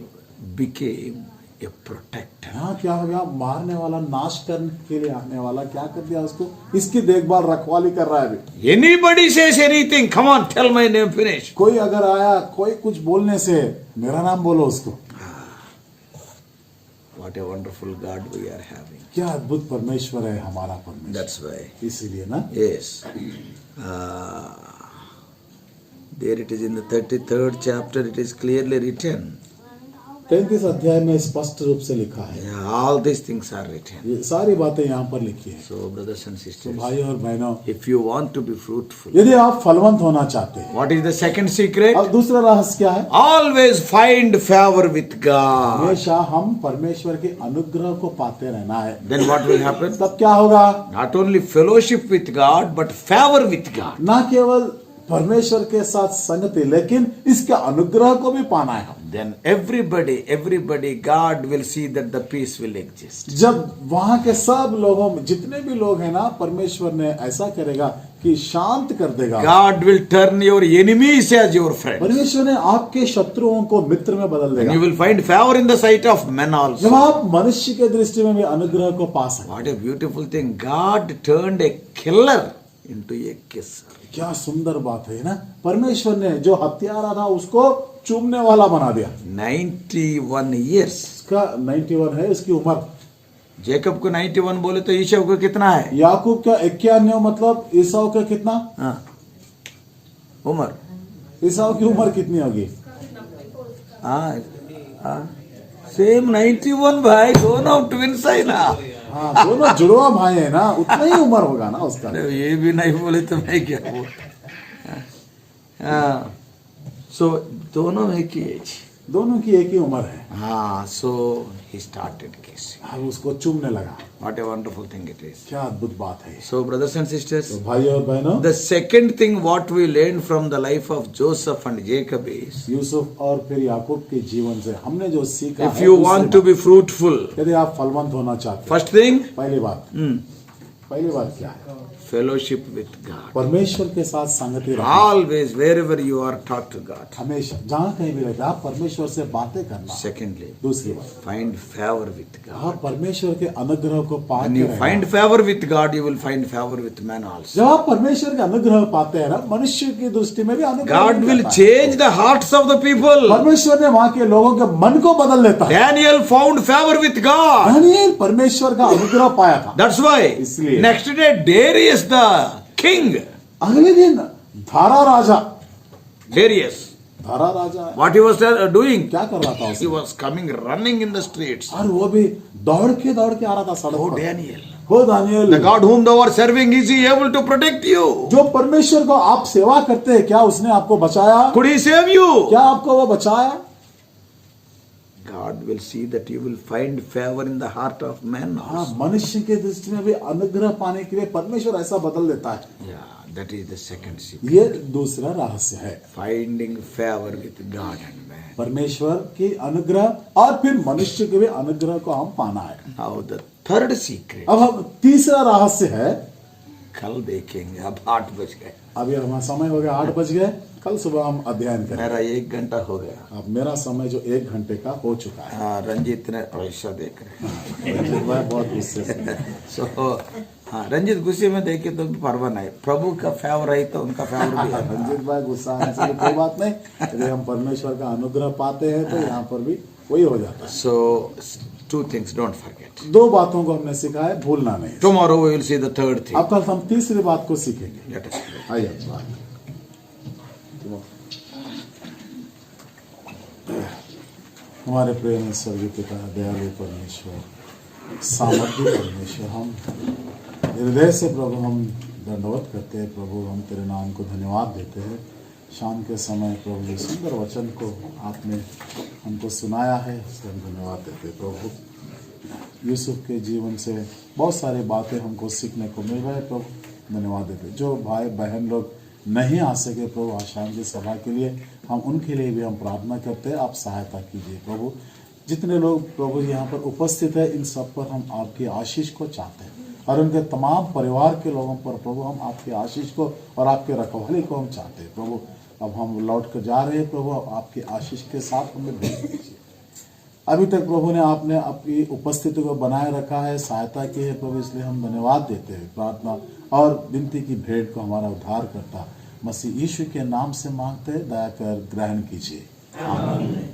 became a protector. यहाँ क्या हो गया? मारने वाला, नाश करने के लिए आने वाला क्या कर दिया उसको? इसकी देखभाल, रखवाली कर रहा है अभी। Anybody says anything, come on, tell my name, finish. कोई अगर आया, कोई कुछ बोलने से मेरा नाम बोलो उसको। What a wonderful God we are having. क्या अद्भुत परमेश्वर है हमारा परमेश्वर। That's why. इसीलिए ना, Yes. There it is in the 33rd chapter, it is clearly written. 33 अध्याय में स्पष्ट रूप से लिखा है। Yeah, all these things are written. ये सारी बातें यहाँ पर लिखी है। So, brothers and तो sisters, भाई और बहनों, if you want to be fruitful, यदि आप फलवंत होना चाहते हैं, what is the second secret? अब दूसरा रहस्य क्या है? Always find favor with God. हमेशा हम परमेश्वर के अनुग्रह को पाते रहना है। Then what will happen? तब क्या होगा? Not only fellowship with God, but favor with God. ना केवल परमेश्वर के साथ संगति, लेकिन इसके अनुग्रह को भी पाना है। Then everybody, God will see that the peace will exist. जब वहां के सब लोगों में, जितने भी लोग हैं ना, परमेश्वर ने ऐसा करेगा कि शांत कर देगा। God will turn your enemies as your friends. परमेश्वर ने आपके शत्रुओं को मित्र में बदल And देगा। you will find favor in the sight of men जब also. आप मनुष्य के दृष्टि में भी अनुग्रह को पा सकते। What a beautiful thing. God turned a killer into a kisser. क्या सुंदर बात है ना, परमेश्वर ने जो हत्यारा था उसको चूमने वाला बना दिया। 91 years. उसका 91 है उसकी उम्र। जेकब को 91 बोले तो ईशव को कितना है? याकूब का 91, मतलब ईसाव का कितना? हाँ, उम्र। ईसाव की उम्र कितनी होगी? सेम 91 भाई, दोनों ट्विंस है ना। हाँ, दोनों जुड़वा भाई है ना, उतना ही उम्र होगा ना उसका। ये भी नहीं बोले तो मैं क्या बोल। हाँ, सो दोनों एक ही एज, दोनों की एक ही उम्र है। हाँ, सो ही स्टार्टेड किसिंग। अब उसको चूमने लगा। What a wonderful thing it is. क्या अद्भुत बात है। सो ब्रदर्स एंड सिस्टर्स, तो भाई और बहनों, the second thing what we learned from the life of Joseph and Jacob is, Yusuf और फिर याकूब के जीवन से हमने जो सीखा if है, you उससे want to be fruitful, यदि आप फलवंत होना चाहते हैं, first thing, पहली बात क्या है? fellowship with God. परमेश्वर के साथ संगति रखना। Always, wherever you are, talk to God. हमेशा जहाँ कहीं भी रहते आप परमेश्वर से बातें करना। Secondly, दूसरी बात, find favor with God. आप परमेश्वर के अनुग्रह को When पाते you रहना। find favor with God, you will find favor with man also. जब आप परमेश्वर के अनुग्रह पाते हैं ना, मनुष्य की दृष्टि में भी अनुग्रह God will मिलता है। change the hearts of the people. परमेश्वर ने वहाँ के लोगों के मन को बदल देता है। Daniel found favor with God. Daniel परमेश्वर का अनुग्रह पाया था। That's why इसलिए next day Darius the king, अगले दिन धारा राजा, Darius, धरा राजा है। What he was doing? क्या कर रहा था He उसने? was coming running in the streets. और वो भी दौड़ के आ रहा था सड़क Oh पर। Daniel, हो Daniel, the God whom thou art serving, is he able to protect you? जो परमेश्वर को आप सेवा करते हैं, क्या उसने आपको बचाया? Could he save you? क्या आपको वो बचाया? God will see that you will find favor in the heart of man हाँ, also. मनुष्य के दृष्टि में भी अनुग्रह पाने के लिए परमेश्वर ऐसा बदल देता है। Yeah, that is the second secret. ये दूसरा रहस्य है, Finding favor with God and man. परमेश्वर की अनुग्रह और फिर मनुष्य के भी अनुग्रह को हम पाना है। Now the third secret. अब हम तीसरा रहस्य है, कल देखेंगे, अब 8 बज गए। अभी हमारा समय हो गया, 8 बज गए, कल सुबह हम अध्ययन करें। मेरा 1 घंटा हो गया। अब मेरा समय जो 1 घंटे का हो चुका है। हाँ, रंजीत ने पैसा देख रहे रंजीत भाई बहुत गुस्से से। सो हाँ, रंजीत गुस्से में देखे तो परवाह नहीं, प्रभु का फेवर है तो उनका फेवर भी है। रंजीत भाई गुस्सा आने से कोई बात नहीं, यदि हम परमेश्वर का अनुग्रह पाते हैं तो यहाँ पर भी वही हो जाता है। सो 2 things, don't forget. 2 बातों को हमने सीखा है, भूलना नहीं। Tomorrow we will see the third thing. अब कल हम तीसरी बात को सीखेंगे। Let us pray. आइए बात। हमारे प्रेम स्वर्गीय पिता, दयालु परमेश्वर, सामर्थ्य परमेश्वर, हम हृदय से प्रभु हम दंडवत करते हैं। प्रभु हम तेरे नाम को धन्यवाद देते हैं। शाम के समय प्रभु सुंदर वचन को आपने हमको सुनाया है, इसलिए हम धन्यवाद देते हैं। प्रभु यूसुफ के जीवन से बहुत सारी बातें हमको सीखने को मिल रहा है। प्रभु धन्यवाद देते हैं। जो भाई बहन लोग नहीं आ सके प्रभु आज शाम की सभा के लिए, हम उनके लिए भी हम प्रार्थना करते हैं, आप सहायता कीजिए प्रभु। जितने लोग प्रभु यहाँ पर उपस्थित है, इन सब पर हम आपकी आशीष को चाहते हैं, और उनके तमाम परिवार के लोगों पर प्रभु हम आपकी आशीष को और आपके रखवाली को हम चाहते हैं प्रभु। अब हम लौट कर जा रहे हैं प्रभु, आपकी आशीष के साथ हमें भेज दीजिए। अभी तक प्रभु ने आपने अपनी उपस्थिति को बनाए रखा है, सहायता की है प्रभु, इसलिए हम धन्यवाद देते हैं। प्रार्थना और विनती की भेंट को हमारा उद्धार करता मसीह यीशु के नाम से मांगते हैं, दया कर ग्रहण कीजिए। आमीन।